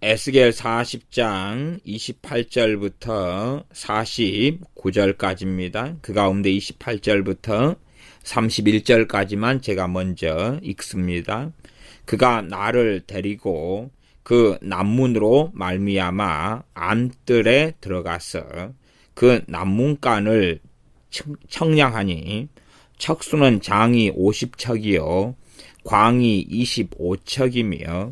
에스겔 40장 28절부터 49절까지입니다. 그 가운데 28절부터 31절까지만 제가 먼저 읽습니다. 그가 나를 데리고 그 남문으로 말미암아 안뜰에 들어가서 그 남문간을 청량하니 척수는 장이 50척이요 광이 25척이며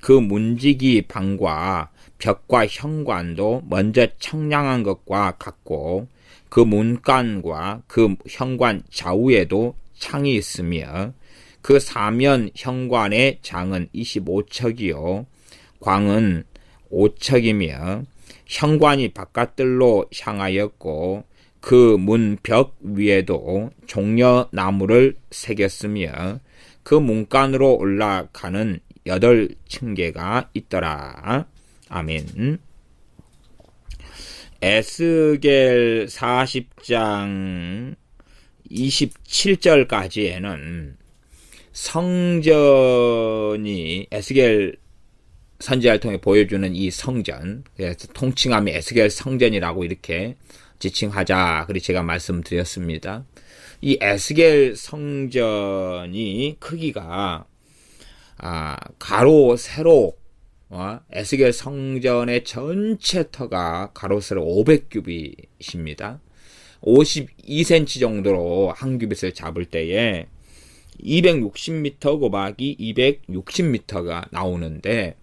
그 문지기 방과 벽과 현관도 먼저 청량한 것과 같고 그 문간과 그 현관 좌우에도 창이 있으며 그 사면 현관의 장은 25척이요 광은 5척이며 현관이 바깥들로 향하였고 그 문 벽 위에도 종려나무를 새겼으며 그 문간으로 올라가는 8층계가 있더라. 아멘. 에스겔 40장 27절까지에는 성전이 에스겔 선지자를 통해 보여주는 이 성전, 그래서 통칭하면 에스겔 성전이라고 이렇게 지칭하자, 그렇게 제가 말씀드렸습니다. 이 에스겔 성전이 크기가 가로 세로 에스겔 성전의 전체 터가 가로 세로 500규빗입니다. 52cm 정도로 한 규빗을 잡을 때에 260m 곱하기 260m가 나오는데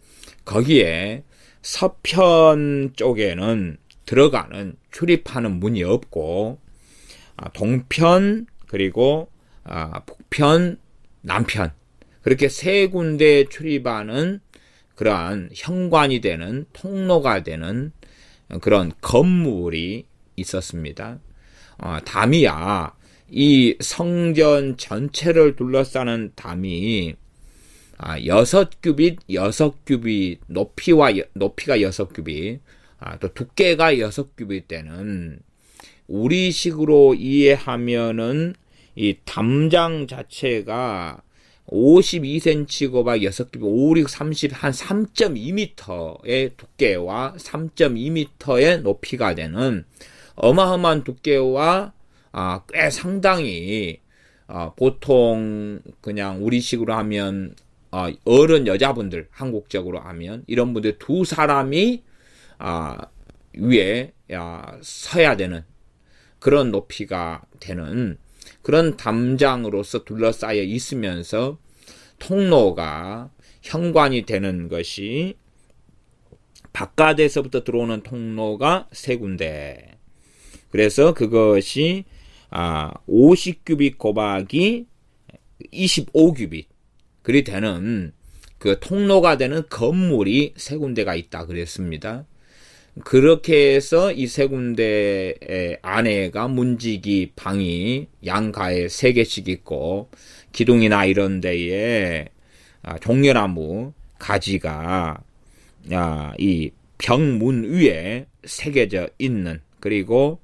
거기에 서편 쪽에는 들어가는 출입하는 문이 없고 동편 그리고 북편 남편 그렇게 세 군데 출입하는 그러한 현관이 되는 통로가 되는 그런 건물이 있었습니다. 담이야 이 성전 전체를 둘러싸는 담이 6규빗, 6규빗, 높이가 6규빗, 또 두께가 6규빗 되는 우리식으로 이해하면은 이 담장 자체가 52cm 곱하기 6규빗, 5, 6, 30, 한 3.2m의 두께와 3.2m의 높이가 되는 어마어마한 두께와 꽤 상당히 보통 그냥 우리식으로 하면 어른 여자분들 한국적으로 하면 이런 분들 두 사람이 위에 서야 되는 그런 높이가 되는 그런 담장으로서 둘러싸여 있으면서 통로가 현관이 되는 것이 바깥에서부터 들어오는 통로가 세 군데. 그래서 그것이 50규빗 곱하기 25규빗 그리 되는 그 통로가 되는 건물이 세 군데가 있다 그랬습니다. 그렇게 해서 이 세 군데 안에가 문지기 방이 양가에 3개씩 있고 기둥이나 이런 데에 종려나무 가지가 이 벽문 위에 새겨져 있는 그리고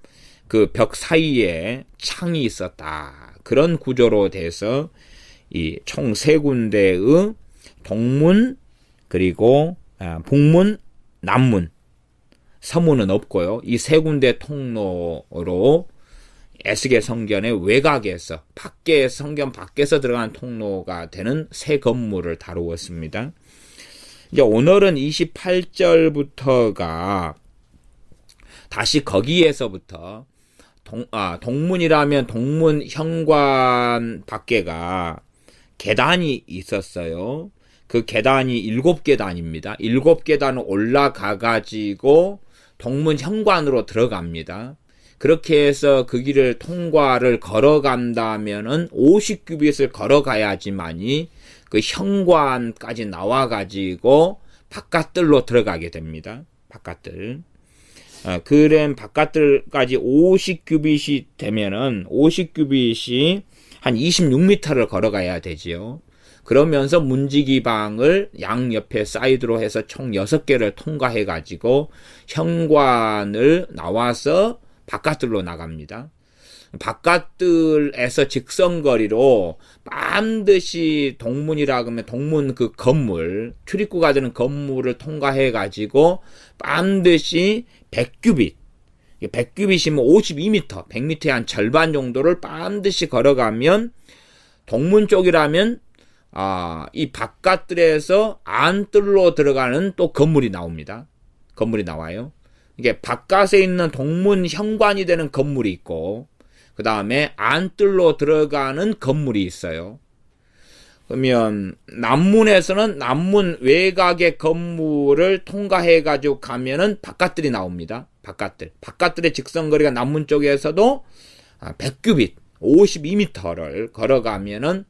그 벽 사이에 창이 있었다. 그런 구조로 돼서 이 총 3군데의 동문 그리고 북문 남문 서문은 없고요. 이 3군데 통로로 에스겔 성전의 외곽에서 성전 밖에서 들어간 통로가 되는 새 건물을 다루었습니다. 이제 오늘은 28절부터가 다시 거기에서부터 동문이라면 동문 현관 밖에가 계단이 있었어요. 그 계단이 7계단입니다. 7계단을 올라가 가지고 동문 현관으로 들어갑니다. 그렇게 해서 그 길을 통과를 걸어간다면은 50규빗을 걸어가야지만이 그 현관까지 나와 가지고 바깥들로 들어가게 됩니다. 바깥들. 그런 바깥들까지 50규빗이 되면은 50규빗이 한 26m를 걸어가야 되지요. 그러면서 문지기 방을 양옆에 사이드로 해서 총 6개를 통과해 가지고 현관을 나와서 바깥들로 나갑니다. 바깥들에서 직선거리로 반드시 동문이라 그러면 동문 그 건물, 출입구가 되는 건물을 통과해 가지고 반드시 100규빗, 100규빗이면 52m, 100m의 한 절반 정도를 반드시 걸어가면 동문 쪽이라면 이 바깥들에서 안뜰로 들어가는 또 건물이 나옵니다. 건물이 나와요. 이게 바깥에 있는 동문 현관이 되는 건물이 있고, 그 다음에 안뜰로 들어가는 건물이 있어요. 그러면 남문에서는 남문 외곽의 건물을 통과해가지고 가면은 바깥들이 나옵니다. 바깥들의 직선거리가 남문 쪽에서도 100규빗, 52m를 걸어가면은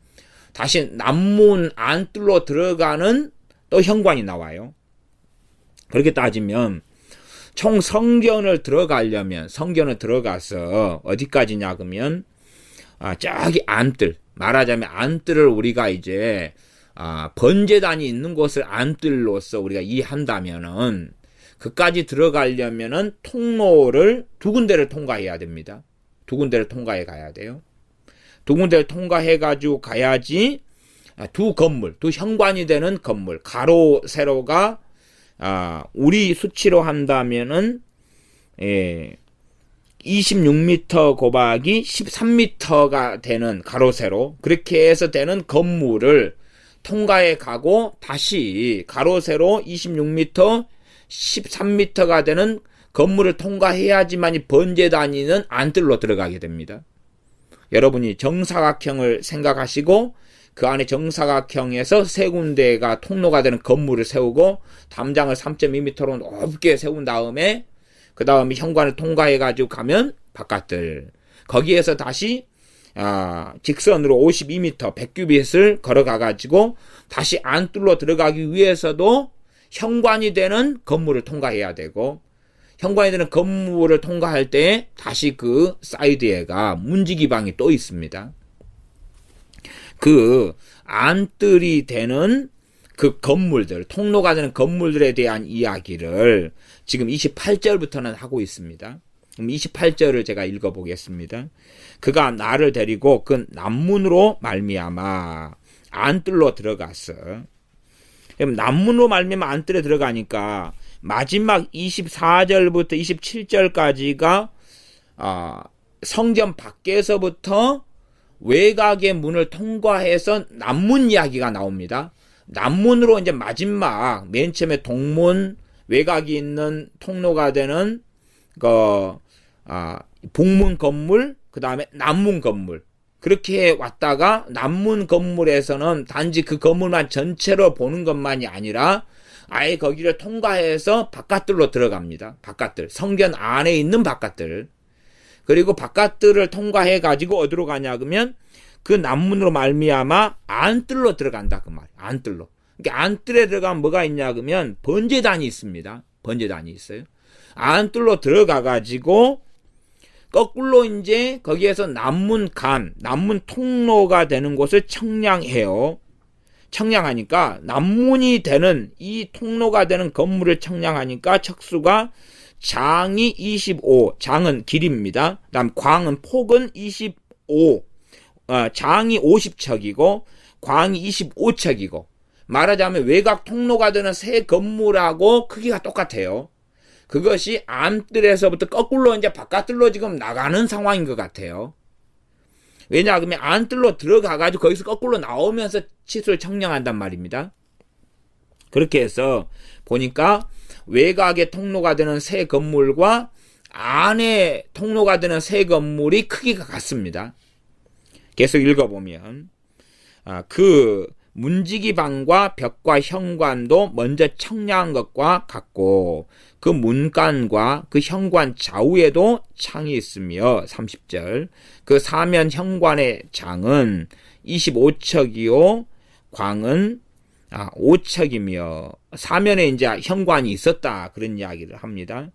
다시 남문 안뜰로 들어가는 또 현관이 나와요. 그렇게 따지면 총 성전을 들어가서 어디까지냐 그러면 저기 안뜰, 말하자면 안뜰을 우리가 이제 번제단이 있는 곳을 안뜰로서 우리가 이해한다면은 그까지 들어가려면은 통로를 두 군데를 통과해야 됩니다. 두 군데를 통과해 가야 돼요. 두 군데를 통과해 가지고 가야지 두 건물, 두 현관이 되는 건물, 가로 세로가 우리 수치로 한다면은 26m 곱하기 13m가 되는 가로 세로, 그렇게 해서 되는 건물을 통과해 가고 다시 가로 세로 26m, 13m가 되는 건물을 통과해야지만이 번제 다니는 안뜰로 들어가게 됩니다. 여러분이 정사각형을 생각하시고 그 안에 정사각형에서 세 군데가 통로가 되는 건물을 세우고 담장을 3.2m로 높게 세운 다음에 그 다음에 현관을 통과해 가지고 가면 바깥들, 거기에서 다시 직선으로 52m 100규빗을 걸어가 가지고 다시 안뜰로 들어가기 위해서도 현관이 되는 건물을 통과해야 되고, 현관이 되는 건물을 통과할 때 다시 그 사이드에가 문지기방이 또 있습니다. 그 안뜰이 되는 그 건물들, 통로가 되는 건물들에 대한 이야기를 지금 28절부터는 하고 있습니다. 그럼 28절을 제가 읽어보겠습니다. 그가 나를 데리고 그 남문으로 말미암아 안뜰로 들어갔어. 그럼 남문으로 말미암아 안뜰에 들어가니까 마지막 24절부터 27절까지가 성전 밖에서부터 외곽의 문을 통과해서 남문 이야기가 나옵니다. 남문으로 이제 마지막 맨 처음에 동문, 외곽이 있는 통로가 되는 북문 건물, 그 다음에 남문 건물, 그렇게 왔다가 남문 건물에서는 단지 그 건물만 전체로 보는 것만이 아니라 아예 거기를 통과해서 바깥들로 들어갑니다. 바깥들, 성전 안에 있는 바깥들. 그리고 바깥들을 통과해 가지고 어디로 가냐 그러면 그 남문으로 말미암아 안뜰로 들어간다 그 말이에요. 안뜰로. 그러니까 안뜰에 들어가면 뭐가 있냐 그러면 번제단이 있습니다. 번제단이 있어요. 안뜰로 들어가 가지고 거꾸로 이제 거기에서 남문 통로가 되는 곳을 청량해요. 청량하니까 남문이 되는 이 통로가 되는 건물을 청량하니까 척수가 장이 25, 장은 길입니다. 그다음 광은 폭은 25, 장이 50척이고 광이 25척이고, 말하자면 외곽 통로가 되는 새 건물하고 크기가 똑같아요. 그것이 안뜰에서부터 거꾸로 이제 바깥뜰로 지금 나가는 상황인 것 같아요. 왜냐하면 안뜰로 들어가가지고 거기서 거꾸로 나오면서 치수를 청량한단 말입니다. 그렇게 해서 보니까 외곽의 통로가 되는 새 건물과 안에 통로가 되는 새 건물이 크기가 같습니다. 계속 읽어보면 그 문지기방과 벽과 현관도 먼저 청량한 것과 같고 그 문간과 그 현관 좌우에도 창이 있으며 30절 그 사면 현관의 장은 25척이요 광은 5척이며 사면에 이제 현관이 있었다 그런 이야기를 합니다.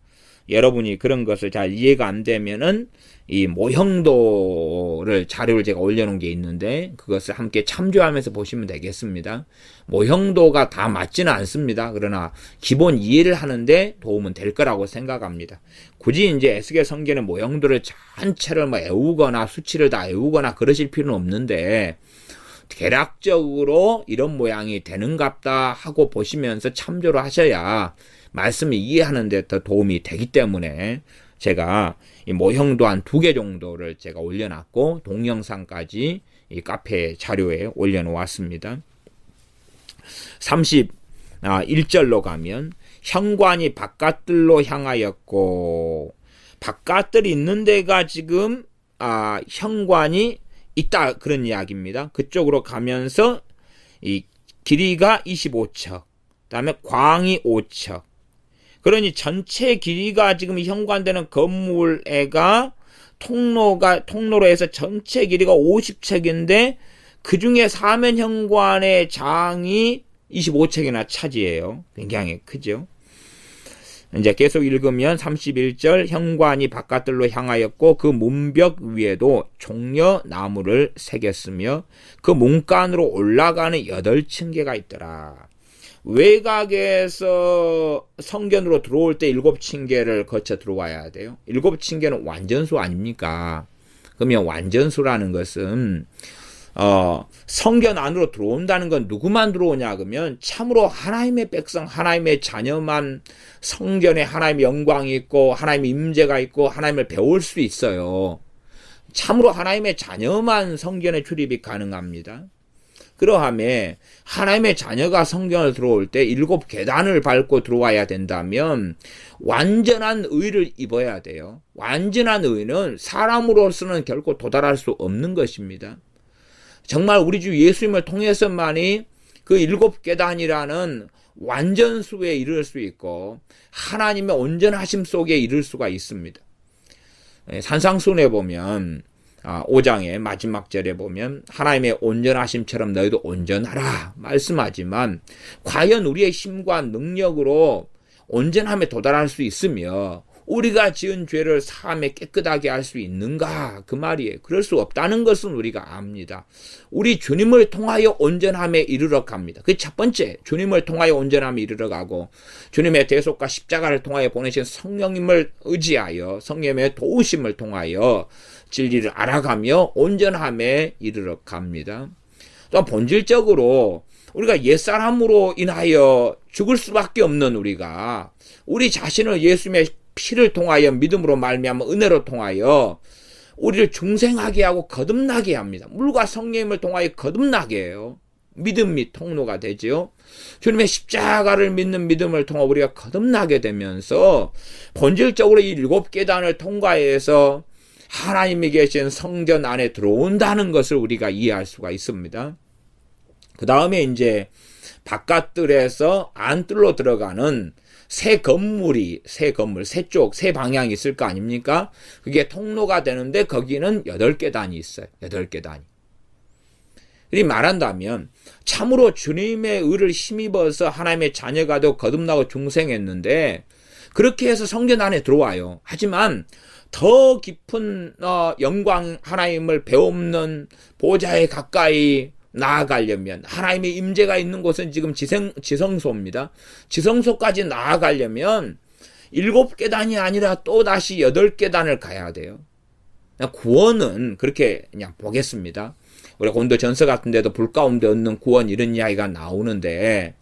여러분이 그런 것을 잘 이해가 안 되면은 이 모형도를 자료를 제가 올려놓은 게 있는데 그것을 함께 참조하면서 보시면 되겠습니다. 모형도가 다 맞지는 않습니다. 그러나 기본 이해를 하는데 도움은 될 거라고 생각합니다. 굳이 이제 에스겔 성경의 모형도를 전체를 뭐 외우거나 수치를 다 외우거나 그러실 필요는 없는데 대략적으로 이런 모양이 되는갑다 하고 보시면서 참조를 하셔야 말씀을 이해하는 데 더 도움이 되기 때문에 제가 이 모형도 한 2개 정도를 제가 올려놨고 동영상까지 이 카페 자료에 올려놓았습니다. 31절로 가면 현관이 바깥들로 향하였고 바깥들이 있는 데가 지금 현관이 있다 그런 이야기입니다. 그쪽으로 가면서 이 길이가 25척, 그다음에 광이 5척. 그러니 전체 길이가 지금 현관되는 건물에가 통로로 해서 전체 길이가 50척인데 그 중에 사면 현관의 장이 25척이나 차지해요. 굉장히 크죠. 이제 계속 읽으면 31절 현관이 바깥들로 향하였고 그 문벽 위에도 종려 나무를 새겼으며 그 문간으로 올라가는 8층계가 있더라. 외곽에서 성전으로 들어올 때 7층계를 거쳐 들어와야 돼요. 7층계는 완전수 아닙니까? 그러면 완전수라는 것은 성전 안으로 들어온다는 건 누구만 들어오냐 그러면 참으로 하나님의 백성, 하나님의 자녀만 성전에 하나님의 영광이 있고 하나님의 임재가 있고 하나님을 배울 수 있어요. 참으로 하나님의 자녀만 성전에 출입이 가능합니다. 그러함에 하나님의 자녀가 성전을 들어올 때 7계단을 밟고 들어와야 된다면 완전한 의를 입어야 돼요. 완전한 의는 사람으로서는 결코 도달할 수 없는 것입니다. 정말 우리 주 예수님을 통해서만이 그 7계단이라는 완전수에 이를 수 있고 하나님의 온전하심 속에 이를 수가 있습니다. 산상순에 보면 5장의 마지막 절에 보면 하나님의 온전하심처럼 너희도 온전하라 말씀하지만 과연 우리의 힘과 능력으로 온전함에 도달할 수 있으며 우리가 지은 죄를 사함에 깨끗하게 할 수 있는가 그 말이에요. 그럴 수 없다는 것은 우리가 압니다. 우리 주님을 통하여 온전함에 이르러 갑니다. 그 첫 번째 주님을 통하여 온전함에 이르러 가고 주님의 대속과 십자가를 통하여 보내신 성령님을 의지하여 성령의 도우심을 통하여 진리를 알아가며 온전함에 이르러 갑니다. 또 본질적으로 우리가 옛사람으로 인하여 죽을 수밖에 없는 우리가 우리 자신을 예수님의 피를 통하여 믿음으로 말미암아 은혜로 통하여 우리를 중생하게 하고 거듭나게 합니다. 물과 성령님을 통하여 거듭나게 해요. 믿음 및 통로가 되죠. 주님의 십자가를 믿는 믿음을 통해 우리가 거듭나게 되면서 본질적으로 이 7계단을 통과해서 하나님이 계신 성전 안에 들어온다는 것을 우리가 이해할 수가 있습니다. 그 다음에 이제 바깥들에서 안뜰로 들어가는 세 건물, 세 방향이 있을 거 아닙니까? 그게 통로가 되는데 거기는 8계단이 있어요. 8계단이. 이 말한다면 참으로 주님의 의를 힘입어서 하나님의 자녀가 되고 거듭나고 중생했는데 그렇게 해서 성전 안에 들어와요. 하지만 더 깊은 영광 하나님을 배움는 보좌에 가까이 나아가려면 하나님의 임재가 있는 곳은 지금 지성소입니다. 지성소까지 나아가려면 7계단이 아니라 또다시 8계단을 가야 돼요. 구원은 그렇게 그냥 보겠습니다. 우리 고린도전서 같은 데도 불 가운데 얻는 구원 이런 이야기가 나오는데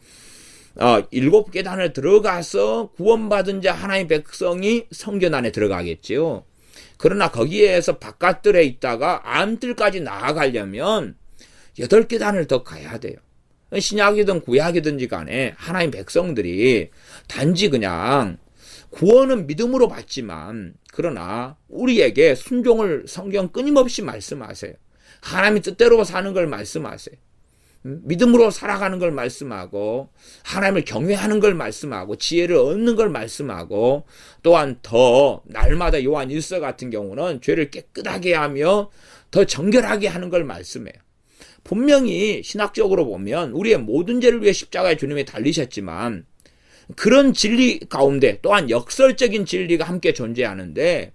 7계단을 들어가서 구원받은 자 하나님의 백성이 성전 안에 들어가겠지요. 그러나 거기에서 바깥들에 있다가 안뜰까지 나아가려면 8계단을 더 가야 돼요. 신약이든 구약이든지 간에 하나님 백성들이 단지 그냥 구원은 믿음으로 받지만 그러나 우리에게 순종을 성경 끊임없이 말씀하세요. 하나님의 뜻대로 사는 걸 말씀하세요. 믿음으로 살아가는 걸 말씀하고 하나님을 경외하는 걸 말씀하고 지혜를 얻는 걸 말씀하고 또한 더 날마다 요한 1서 같은 경우는 죄를 깨끗하게 하며 더 정결하게 하는 걸 말씀해요. 분명히 신학적으로 보면 우리의 모든 죄를 위해 십자가에 주님이 달리셨지만 그런 진리 가운데 또한 역설적인 진리가 함께 존재하는데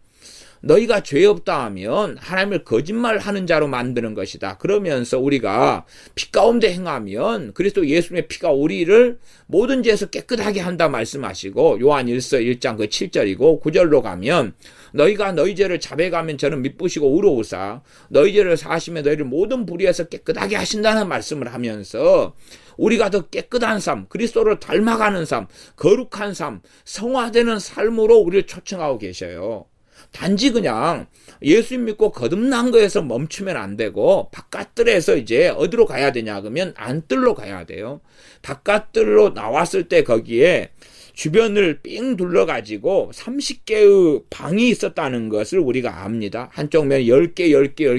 너희가 죄 없다 하면 하나님을 거짓말하는 자로 만드는 것이다. 그러면서 우리가 피 가운데 행하면 그리스도 예수님의 피가 우리를 모든 죄에서 깨끗하게 한다 말씀하시고 요한 1서 1장 그 7절이고 9절로 가면 너희가 너희 죄를 자백하면 저는 미쁘시고 의로우사 너희 죄를 사하시며 너희를 모든 불의에서 깨끗하게 하신다는 말씀을 하면서 우리가 더 깨끗한 삶, 그리스도를 닮아가는 삶, 거룩한 삶, 성화되는 삶으로 우리를 초청하고 계셔요. 단지 그냥 예수님 믿고 거듭난 거에서 멈추면 안 되고 바깥들에서 이제 어디로 가야 되냐 그러면 안뜰로 가야 돼요. 바깥들로 나왔을 때 거기에 주변을 삥 둘러가지고 30개의 방이 있었다는 것을 우리가 압니다. 한쪽 면 10개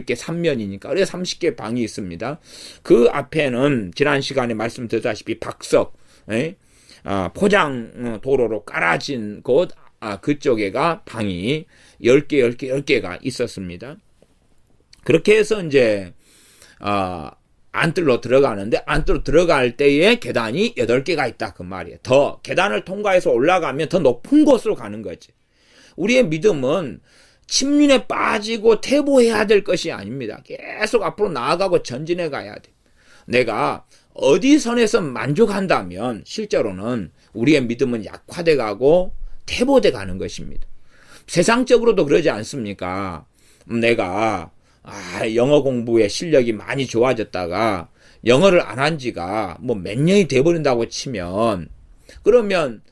3면이니까 그래서 30개 방이 있습니다. 그 앞에는 지난 시간에 말씀드렸다시피 박석, 포장 도로로 깔아진 곳 그쪽에가 방이 10개가 있었습니다. 그렇게 해서 이제 안뜰로 들어가는데 안뜰로 들어갈 때에 계단이 8개가 있다 그 말이에요. 더 계단을 통과해서 올라가면 더 높은 곳으로 가는 거지. 우리의 믿음은 침륜에 빠지고 퇴보해야 될 것이 아닙니다. 계속 앞으로 나아가고 전진해 가야 돼. 내가 어디 선에서 만족한다면 실제로는 우리의 믿음은 약화돼 가고 퇴보돼 가는 것입니다. 세상적으로도 그러지 않습니까? 내가 영어 공부의 실력이 많이 좋아졌다가 영어를 안 한 지가 뭐 몇 년이 돼버린다고 치면 그러면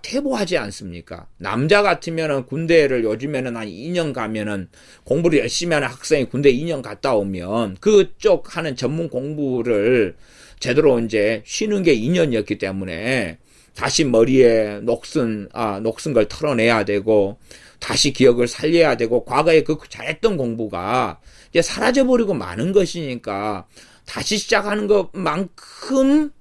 퇴보하지 않습니까? 남자 같으면은 군대를 요즘에는 한 2년 가면은 공부를 열심히 하는 학생이 군대 2년 갔다 오면 그쪽 하는 전문 공부를 제대로 이제 쉬는 게 2년이었기 때문에 다시 머리에 녹슨 걸 털어내야 되고 다시 기억을 살려야 되고 과거에 그 잘했던 공부가 이제 사라져버리고 마는 것이니까 다시 시작하는 것만큼의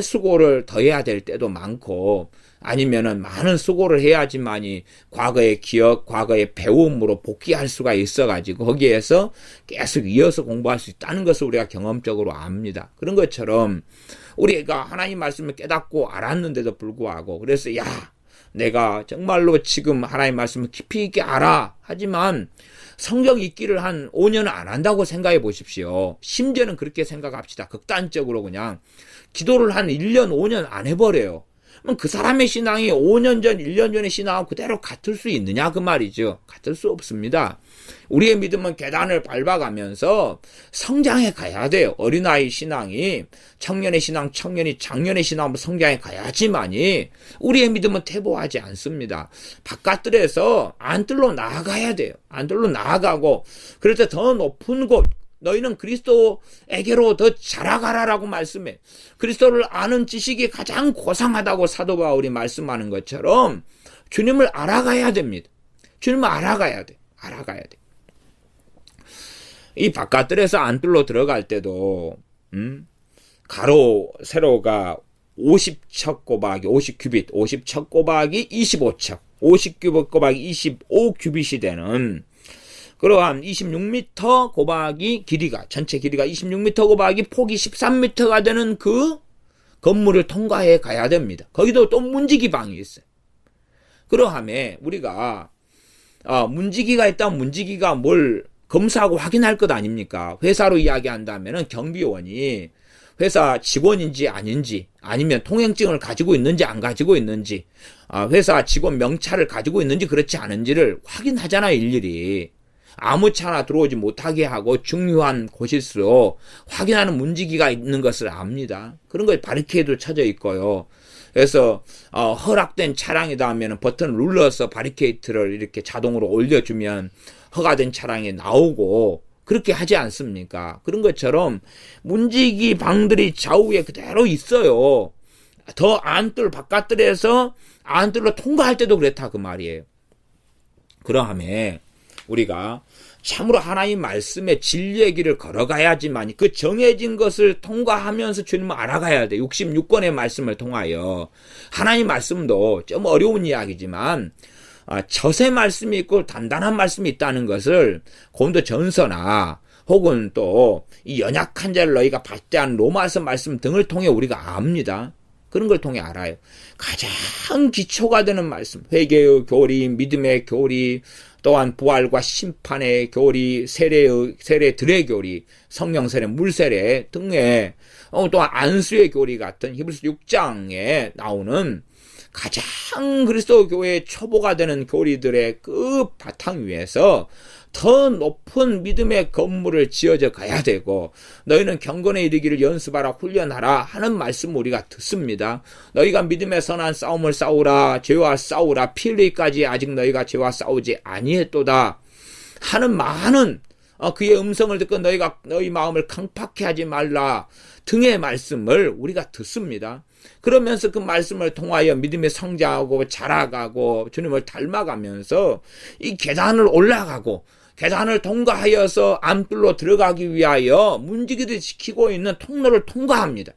수고를 더 해야 될 때도 많고 아니면은 많은 수고를 해야지만이 과거의 기억, 과거의 배움으로 복귀할 수가 있어가지고 거기에서 계속 이어서 공부할 수 있다는 것을 우리가 경험적으로 압니다. 그런 것처럼 우리가 하나님 말씀을 깨닫고 알았는데도 불구하고 그래서 내가 정말로 지금 하나님 말씀을 깊이 있게 알아. 하지만 성경 읽기를 한 5년은 안 한다고 생각해 보십시오. 심지어는 그렇게 생각합시다. 극단적으로 그냥 기도를 한 1년, 5년 안 해버려요. 그럼 그 사람의 신앙이 5년 전, 1년 전의 신앙하고 그대로 같을 수 있느냐 그 말이죠. 같을 수 없습니다. 우리의 믿음은 계단을 밟아가면서 성장해 가야 돼요. 어린아이 신앙이 청년의 신앙, 청년이 장년의 신앙으로 성장해 가야지만이 우리의 믿음은 퇴보하지 않습니다. 바깥들에서 안뜰로 나아가야 돼요. 안뜰로 나아가고 그럴 때 더 높은 곳 너희는 그리스도에게로 더 자라가라라고 말씀해. 그리스도를 아는 지식이 가장 고상하다고 사도 바울이 말씀하는 것처럼 주님을 알아가야 됩니다. 주님을 알아가야 돼. 이 바깥들에서 안뜰로 들어갈 때도 가로 세로가 50척 꼬박이 50큐빗, 50척 꼬박이 25척, 50큐빗 꼬박이 25큐빗이 되는 그러한 26m 곱하기 길이가 전체 길이가 26m 곱하기 폭이 13m가 되는 그 건물을 통과해 가야 됩니다. 거기도 또 문지기 방이 있어요. 그러함에 우리가 문지기가 있다면 문지기가 뭘 검사하고 확인할 것 아닙니까? 회사로 이야기한다면 경비원이 회사 직원인지 아닌지 아니면 통행증을 가지고 있는지 안 가지고 있는지 회사 직원 명찰을 가지고 있는지 그렇지 않은지를 확인하잖아요. 일일이. 아무 차나 들어오지 못하게 하고 중요한 곳일수록 확인하는 문지기가 있는 것을 압니다. 그런 거에 바리케이드도 쳐져 있고요. 그래서 허락된 차량이다 하면 버튼을 눌러서 바리케이트를 이렇게 자동으로 올려주면 허가된 차량이 나오고 그렇게 하지 않습니까? 그런 것처럼 문지기 방들이 좌우에 그대로 있어요. 더 안뜰 바깥들에서 안뜰로 통과할 때도 그렇다 그 말이에요. 그러함에 우리가 참으로 하나님 말씀의 진리의 길을 걸어가야지만 그 정해진 것을 통과하면서 주님을 알아가야 돼. 66권의 말씀을 통하여 하나님 말씀도 좀 어려운 이야기지만 젖의 말씀이 있고 단단한 말씀이 있다는 것을 고린도 전서나 혹은 또 이 연약한 자를 너희가 받대하는 로마서 말씀 등을 통해 우리가 압니다. 그런 걸 통해 알아요. 가장 기초가 되는 말씀, 회개의 교리, 믿음의 교리, 또한 부활과 심판의 교리, 세례들의 교리, 성령 세례, 물 세례 등의 또한 안수의 교리 같은 히브리서 6장에 나오는 가장 그리스도 교회의 초보가 되는 교리들의 그 바탕 위에서 더 높은 믿음의 건물을 지어져 가야 되고, 너희는 경건에 이르기를 연습하라, 훈련하라 하는 말씀 우리가 듣습니다. 너희가 믿음의 선한 싸움을 싸우라, 죄와 싸우라, 피 흘리기까지 아직 너희가 죄와 싸우지 아니했도다 하는 많은 그의 음성을 듣고 너희 마음을 강팍해 하지 말라 등의 말씀을 우리가 듣습니다. 그러면서 그 말씀을 통하여 믿음이 성장하고 자라가고 주님을 닮아가면서 이 계단을 올라가고 계단을 통과하여서 안뜰로 들어가기 위하여 문지기를 지키고 있는 통로를 통과합니다.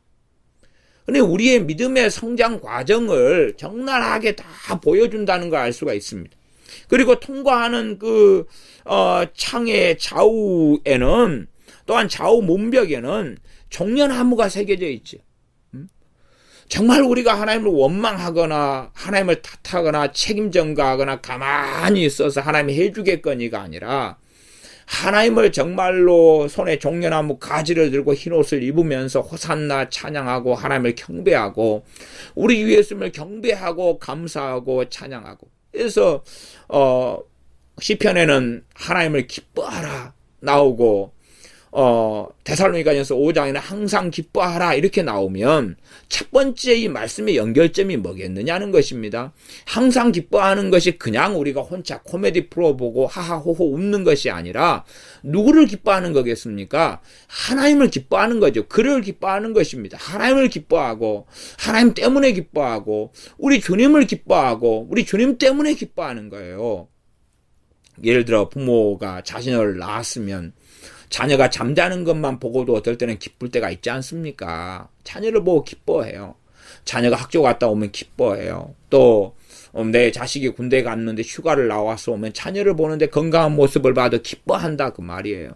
근데 우리의 믿음의 성장 과정을 적나라하게 다 보여준다는 걸 알 수가 있습니다. 그리고 통과하는 그 창의 좌우에는, 또한 좌우 문벽에는 종려나무가 새겨져 있죠. 정말 우리가 하나님을 원망하거나 하나님을 탓하거나 책임 전가하거나 가만히 있어서 하나님이 해주겠거니가 아니라, 하나님을 정말로 손에 종려나무 가지를 들고 흰옷을 입으면서 호산나 찬양하고 하나님을 경배하고 우리 주 예수님을 경배하고 감사하고 찬양하고, 그래서 시편에는 하나님을 기뻐하라 나오고, 데살로니가전서 5장에는 항상 기뻐하라 이렇게 나오면 첫 번째 이 말씀의 연결점이 뭐겠느냐는 것입니다. 항상 기뻐하는 것이 그냥 우리가 혼자 코미디 프로 보고 하하호호 웃는 것이 아니라 누구를 기뻐하는 거겠습니까? 하나님을 기뻐하는 거죠. 그를 기뻐하는 것입니다. 하나님을 기뻐하고 하나님 때문에 기뻐하고 우리 주님을 기뻐하고 우리 주님 때문에 기뻐하는 거예요. 예를 들어 부모가 자신을 낳았으면 자녀가 잠자는 것만 보고도 어떨 때는 기쁠 때가 있지 않습니까? 자녀를 보고 기뻐해요. 자녀가 학교 갔다 오면 기뻐해요. 또 내 자식이 군대 갔는데 휴가를 나와서 오면 자녀를 보는데 건강한 모습을 봐도 기뻐한다 그 말이에요.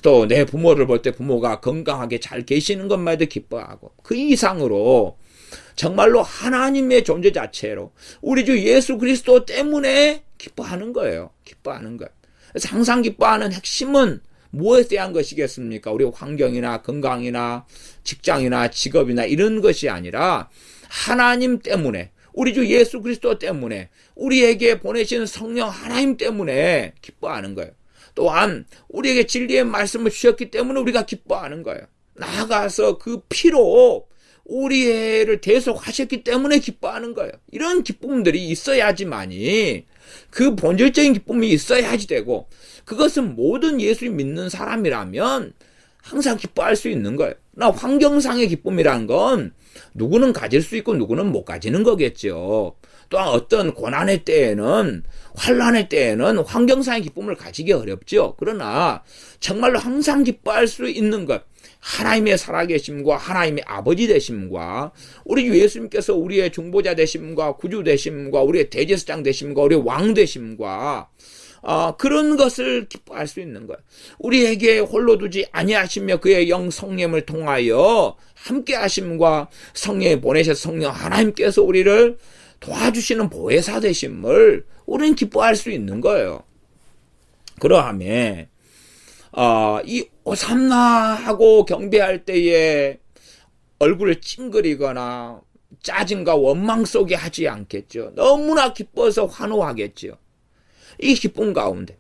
또 내 부모를 볼 때 부모가 건강하게 잘 계시는 것만 해도 기뻐하고, 그 이상으로 정말로 하나님의 존재 자체로 우리 주 예수 그리스도 때문에 기뻐하는 거예요. 기뻐하는 거예요. 그래서 항상 기뻐하는 핵심은 무엇에 대한 것이겠습니까? 우리 환경이나 건강이나 직장이나 직업이나 이런 것이 아니라 하나님 때문에, 우리 주 예수 그리스도 때문에, 우리에게 보내신 성령 하나님 때문에 기뻐하는 거예요. 또한 우리에게 진리의 말씀을 주셨기 때문에 우리가 기뻐하는 거예요. 나아가서 그 피로 우리를 대속하셨기 때문에 기뻐하는 거예요. 이런 기쁨들이 있어야지만이, 그 본질적인 기쁨이 있어야지 되고, 그것은 모든 예수 믿는 사람이라면 항상 기뻐할 수 있는 거예요. 나 환경상의 기쁨이란 건 누구는 가질 수 있고 누구는 못 가지는 거겠죠. 또한 어떤 고난의 때에는, 환난의 때에는 환경상의 기쁨을 가지기 어렵죠. 그러나 정말로 항상 기뻐할 수 있는 것, 하나님의 살아계심과 하나님의 아버지 되심과 우리 예수님께서 우리의 중보자 되심과 구주 되심과 우리의 대제사장 되심과 우리의 왕 되심과 그런 것을 기뻐할 수 있는 거예요. 우리에게 홀로 두지 아니하시며 그의 영 성령을 통하여 함께 하심과 성령에 보내셔서 성령 하나님께서 우리를 도와주시는 보혜사 되심을 우리는 기뻐할 수 있는 거예요. 그러하면 이 오산나 하고 경배할 때에 얼굴을 찡그리거나 짜증과 원망 속에 하지 않겠죠. 너무나 기뻐서 환호하겠죠. 이 기쁨 가운데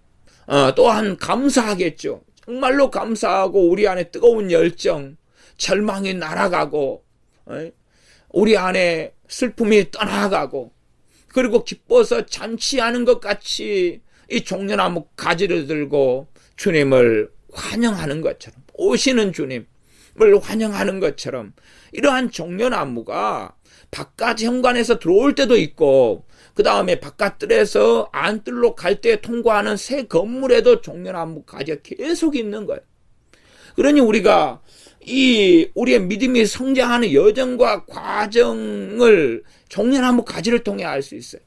또한 감사하겠죠. 정말로 감사하고 우리 안에 뜨거운 열정, 절망이 날아가고 우리 안에 슬픔이 떠나가고, 그리고 기뻐서 잔치하는 것 같이 이 종려나무 가지를 들고 주님을 환영하는 것처럼, 오시는 주님을 환영하는 것처럼, 이러한 종려나무가 바깥 현관에서 들어올 때도 있고, 그 다음에 바깥뜰에서 안뜰로 갈 때 통과하는 새 건물에도 종려나무 가지가 계속 있는 거예요. 그러니 우리가 우리의 믿음이 성장하는 여정과 과정을 종려나무 가지를 통해 알 수 있어요.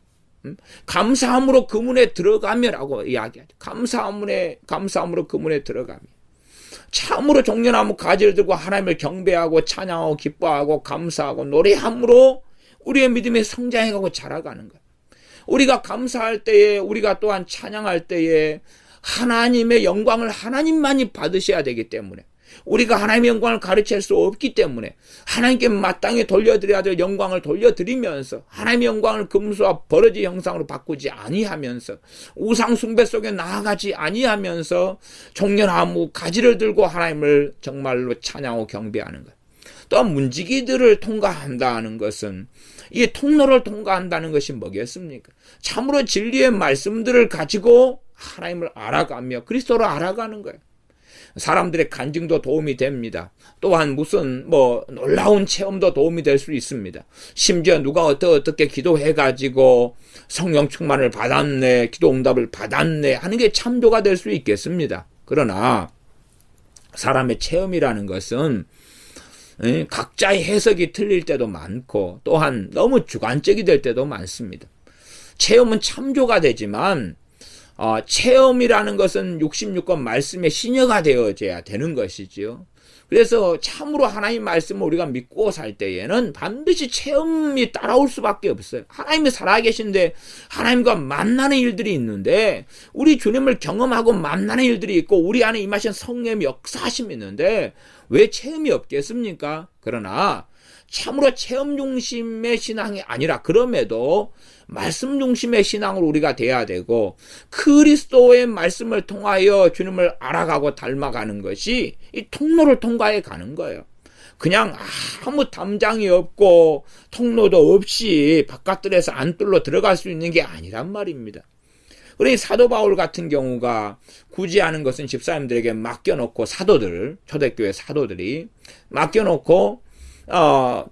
감사함으로 그 문에 들어가며라고 이야기하죠. 감사함으로 그 문에 들어가며. 참으로 종려나무 가지를 들고 하나님을 경배하고 찬양하고 기뻐하고 감사하고 노래함으로 우리의 믿음이 성장해가고 자라가는 거예요. 우리가 감사할 때에, 우리가 또한 찬양할 때에 하나님의 영광을 하나님만이 받으셔야 되기 때문에, 우리가 하나님의 영광을 가르칠 수 없기 때문에 하나님께 마땅히 돌려드려야 될 영광을 돌려드리면서, 하나님의 영광을 금수와 버러지 형상으로 바꾸지 아니하면서, 우상 숭배 속에 나아가지 아니하면서 종려나무 가지를 들고 하나님을 정말로 찬양하고 경배하는 것. 또한 문지기들을 통과한다는 것은, 이 통로를 통과한다는 것이 뭐겠습니까? 참으로 진리의 말씀들을 가지고 하나님을 알아가며 그리스도를 알아가는 거예요. 사람들의 간증도 도움이 됩니다. 또한 무슨 놀라운 체험도 도움이 될 수 있습니다. 심지어 누가 어떻게 기도해가지고 성령 충만을 받았네, 기도 응답을 받았네 하는 게 참조가 될 수 있겠습니다. 그러나 사람의 체험이라는 것은 각자의 해석이 틀릴 때도 많고, 또한 너무 주관적이 될 때도 많습니다. 체험은 참조가 되지만 체험이라는 것은 66권 말씀의 신여가 되어져야 되는 것이지요. 그래서 참으로 하나님 말씀을 우리가 믿고 살 때에는 반드시 체험이 따라올 수밖에 없어요. 하나님이 살아계신데 하나님과 만나는 일들이 있는데, 우리 주님을 경험하고 만나는 일들이 있고, 우리 안에 임하신 성령의 역사하심이 있는데 왜 체험이 없겠습니까? 그러나 참으로 체험 중심의 신앙이 아니라, 그럼에도 말씀 중심의 신앙으로 우리가 돼야 되고, 그리스도의 말씀을 통하여 주님을 알아가고 닮아가는 것이 이 통로를 통과해 가는 거예요. 그냥 아무 담장이 없고 통로도 없이 바깥들에서 안뜰로 들어갈 수 있는 게 아니란 말입니다. 그러니 사도 바울 같은 경우가 굳이 하는 것은 집사님들에게 맡겨놓고, 초대교회 사도들이 맡겨놓고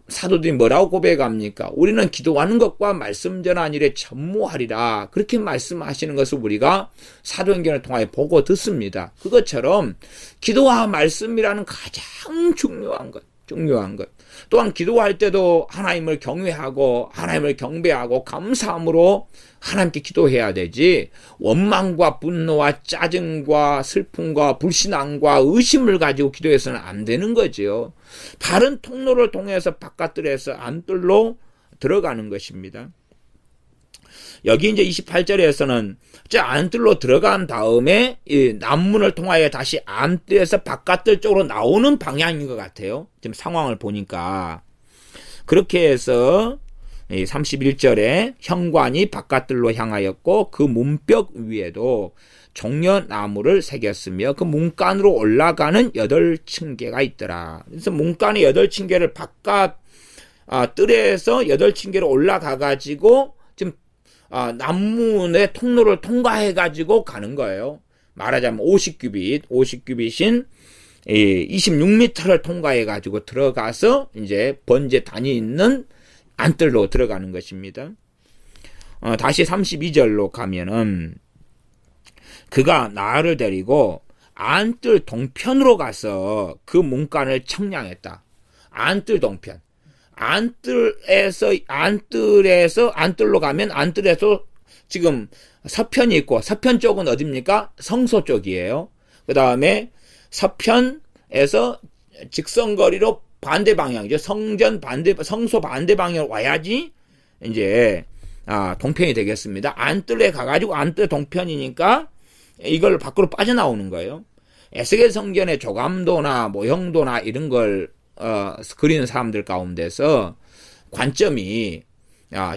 사도들이 뭐라고 고백합니까? 우리는 기도하는 것과 말씀 전하는 일에 전무하리라, 그렇게 말씀하시는 것을 우리가 사도행전을 통하여 보고 듣습니다. 그것처럼 기도와 말씀이라는 가장 중요한 것, 또한 기도할 때도 하나님을 경외하고 하나님을 경배하고 감사함으로 하나님께 기도해야 되지, 원망과 분노와 짜증과 슬픔과 불신앙과 의심을 가지고 기도해서는 안 되는 거죠. 바른 통로를 통해서 바깥들에서 안뜰로 들어가는 것입니다. 여기 이제 28절에서는 안뜰로 들어간 다음에 이 남문을 통하여 다시 안뜰에서 바깥들 쪽으로 나오는 방향인 것 같아요. 지금 상황을 보니까. 그렇게 해서 31절에 현관이 바깥들로 향하였고 그 문벽 위에도 종려나무를 새겼으며 그 문간으로 올라가는 8층계가 있더라. 그래서 문간의 8층계를 바깥 뜰에서 8층계로 올라가 가지고 지금 남문의 통로를 통과해 가지고 가는 거예요. 말하자면 50규빗인 26m를 통과해 가지고 들어가서 이제 번제단이 있는 안뜰로 들어가는 것입니다. 다시 32절로 가면은 그가 나를 데리고 안뜰 동편으로 가서 그 문간을 청량했다. 안뜰 동편. 안뜰로 가면 안뜰에서 지금 서편이 있고, 서편 쪽은 어딥니까? 성소 쪽이에요. 그 다음에 서편에서 직선거리로 반대 방향이죠. 성소 반대 방향으로 와야지 이제 동편이 되겠습니다. 안뜰에 가가지고 안뜰 동편이니까 이걸 밖으로 빠져나오는 거예요. 에스겔 성전의 조감도나 모형도나 이런 걸 그리는 사람들 가운데서 관점이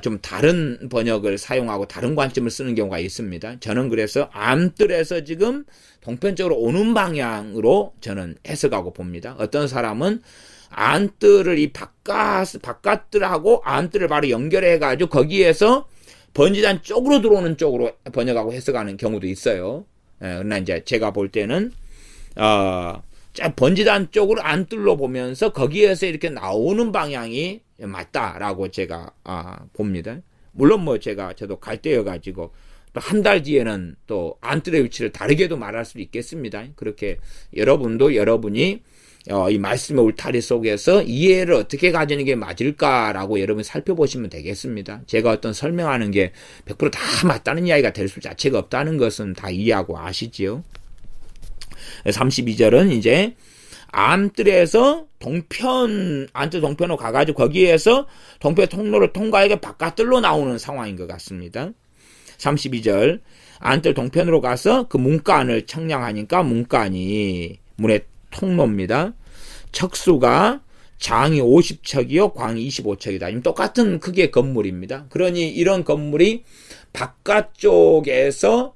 좀 다른 번역을 사용하고 다른 관점을 쓰는 경우가 있습니다. 저는 그래서 안뜰에서 지금 동편적으로 오는 방향으로 저는 해석하고 봅니다. 어떤 사람은 안뜰을 이 바깥뜰하고 안뜰을 바로 연결해가지고 거기에서 번제단 쪽으로 들어오는 쪽으로 번역하고 해석하는 경우도 있어요. 그러나 이제 제가 볼 때는 번제단 쪽으로 안뜰로 보면서 거기에서 이렇게 나오는 방향이 맞다라고 제가 봅니다. 물론 저도 갈대여가지고 또 한 달 뒤에는 또 안뜰의 위치를 다르게도 말할 수 있겠습니다. 그렇게 여러분이 이 말씀의 울타리 속에서 이해를 어떻게 가지는 게 맞을까라고 여러분이 살펴보시면 되겠습니다. 제가 어떤 설명하는 게 100% 다 맞다는 이야기가 될 수 자체가 없다는 것은 다 이해하고 아시지요. 32절은 이제 안뜰에서 안뜰 동편으로 가가지고 거기에서 동편 통로를 통과하게 바깥뜰로 나오는 상황인 것 같습니다. 32절 안뜰 동편으로 가서 그 문간을 청량하니까 문간이 문의 통로입니다. 척수가 장이 50척이요 광이 25척이다. 똑같은 크기의 건물입니다. 그러니 이런 건물이 바깥쪽에서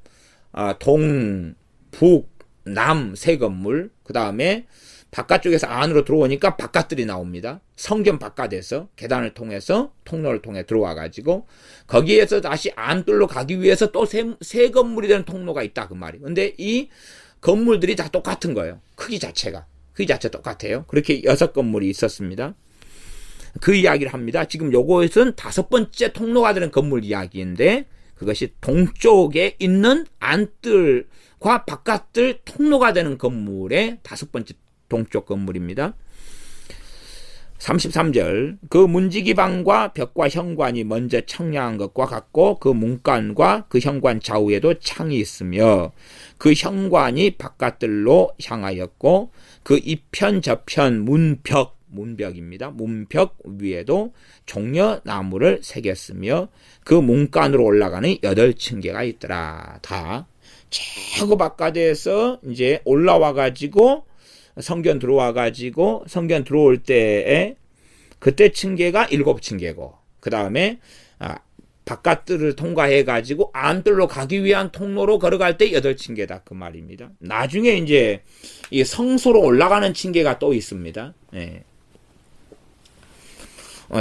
동, 북, 남 세 건물, 그 다음에 바깥쪽에서 안으로 들어오니까 바깥들이 나옵니다. 성전 바깥에서 계단을 통해서 통로를 통해 들어와가지고 거기에서 다시 안뜰로 가기 위해서 또 세 건물이 되는 통로가 있다 그 말이에요. 근데 이 건물들이 다 똑같은 거예요. 크기 자체가 똑같아요. 그렇게 6건물이 있었습니다. 그 이야기를 합니다. 지금 요것은 5번째 통로가 되는 건물 이야기인데 그것이 동쪽에 있는 안뜰과 바깥뜰 통로가 되는 건물의 5번째 동쪽 건물입니다. 33절 그 문지기방과 벽과 현관이 먼저 청량한 것과 같고 그 문간과 그 현관 좌우에도 창이 있으며 그 현관이 바깥들로 향하였고 그 이편 저편 문벽입니다. 문벽 위에도 종려나무를 새겼으며 그 문간으로 올라가는 8층계가 있더라. 다 최고 바깥에서 이제 올라와 가지고 성전 들어와 가지고 성전 들어올 때에 그때 층계가 7층계고 그 다음에 바깥들을 통과해 가지고 안뜰로 가기 위한 통로로 걸어갈 때 8층계다 그 말입니다. 나중에 이제 이 성소로 올라가는 층계가 또 있습니다. 예.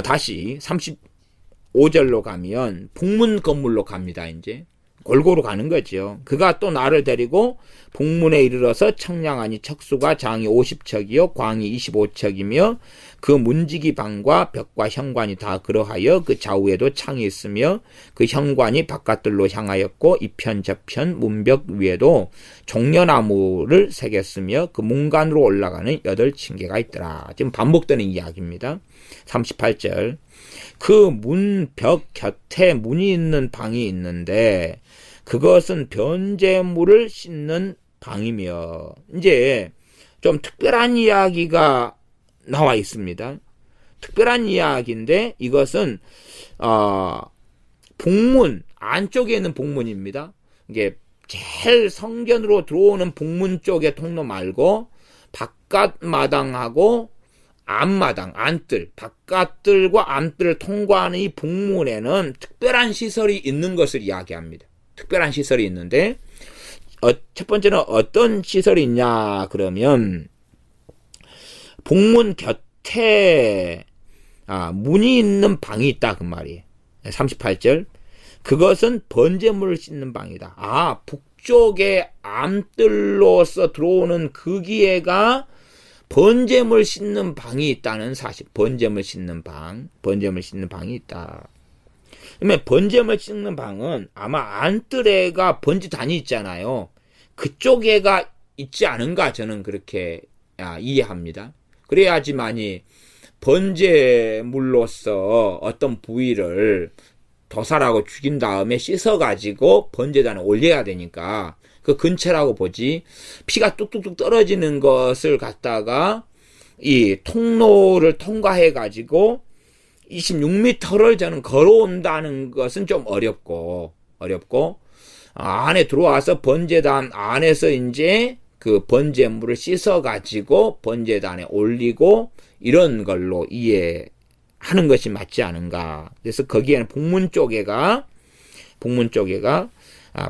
다시 35절로 가면 북문 건물로 갑니다. 이제 골고루 가는 거죠. 그가 또 나를 데리고 북문에 이르러서 청량하니 척수가 장이 50척이요 광이 25척이며 그 문지기 방과 벽과 현관이 다 그러하여 그 좌우에도 창이 있으며 그 현관이 바깥들로 향하였고 이편 저편 문벽 위에도 종려나무를 새겼으며 그 문간으로 올라가는 8층계가 있더라. 지금 반복되는 이야기입니다. 38절 그 문벽 곁에 문이 있는 방이 있는데 그것은 변제물을 씻는 방이며 이제 좀 특별한 이야기가 나와 있습니다. 특별한 이야기인데 이것은 북문 안쪽에 있는 북문입니다. 이게 제일 성전으로 들어오는 북문 쪽의 통로 말고 바깥 마당하고 앞마당, 안뜰, 바깥뜰과 안뜰을 통과하는 이 북문에는 특별한 시설이 있는 것을 이야기합니다. 특별한 시설이 있는데 첫 번째는 어떤 시설이 있냐 그러면 북문 곁에 문이 있는 방이 있다 그 말이에요. 38절 그것은 번제물을 씻는 방이다. 북쪽에 안뜰로서 들어오는 그 기회가 번제물 씻는 방이 있다는 사실. 번제물 씻는 방이 있다. 그러면 번제물 씻는 방은 아마 안뜰에가 번제단이 있잖아요. 그쪽에가 있지 않은가 저는 그렇게 이해합니다. 그래야지만이 번제물로서 어떤 부위를 도살하고 죽인 다음에 씻어가지고 번제단에 올려야 되니까 그 근처라고 보지 피가 뚝뚝뚝 떨어지는 것을 갖다가 이 통로를 통과해 가지고 26m를 저는 걸어온다는 것은 좀 어렵고 안에 들어와서 번제단 안에서 이제 그 번제물을 씻어 가지고 번제단에 올리고 이런 걸로 이해하는 것이 맞지 않은가. 그래서 거기에는 북문 쪽에가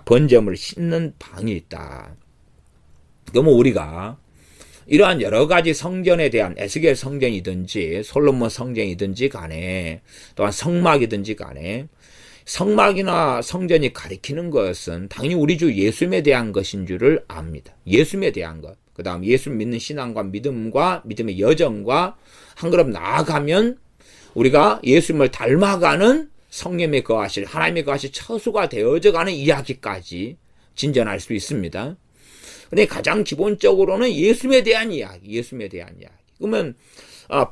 번제물을 씻는 방이 있다. 그러면 우리가 이러한 여러 가지 성전에 대한 에스겔 성전이든지 솔로몬 성전이든지 간에 또한 성막이든지 간에 성막이나 성전이 가리키는 것은 당연히 우리 주 예수님에 대한 것인 줄을 압니다. 예수님에 대한 것. 그 다음 예수 믿는 신앙과 믿음과 믿음의 여정과 한 걸음 나아가면 우리가 예수님을 닮아가는 성령의 거하실 하나님의 거하실 처수가 되어져가는 이야기까지 진전할 수 있습니다. 근데 가장 기본적으로는 예수님에 대한 이야기. 그러면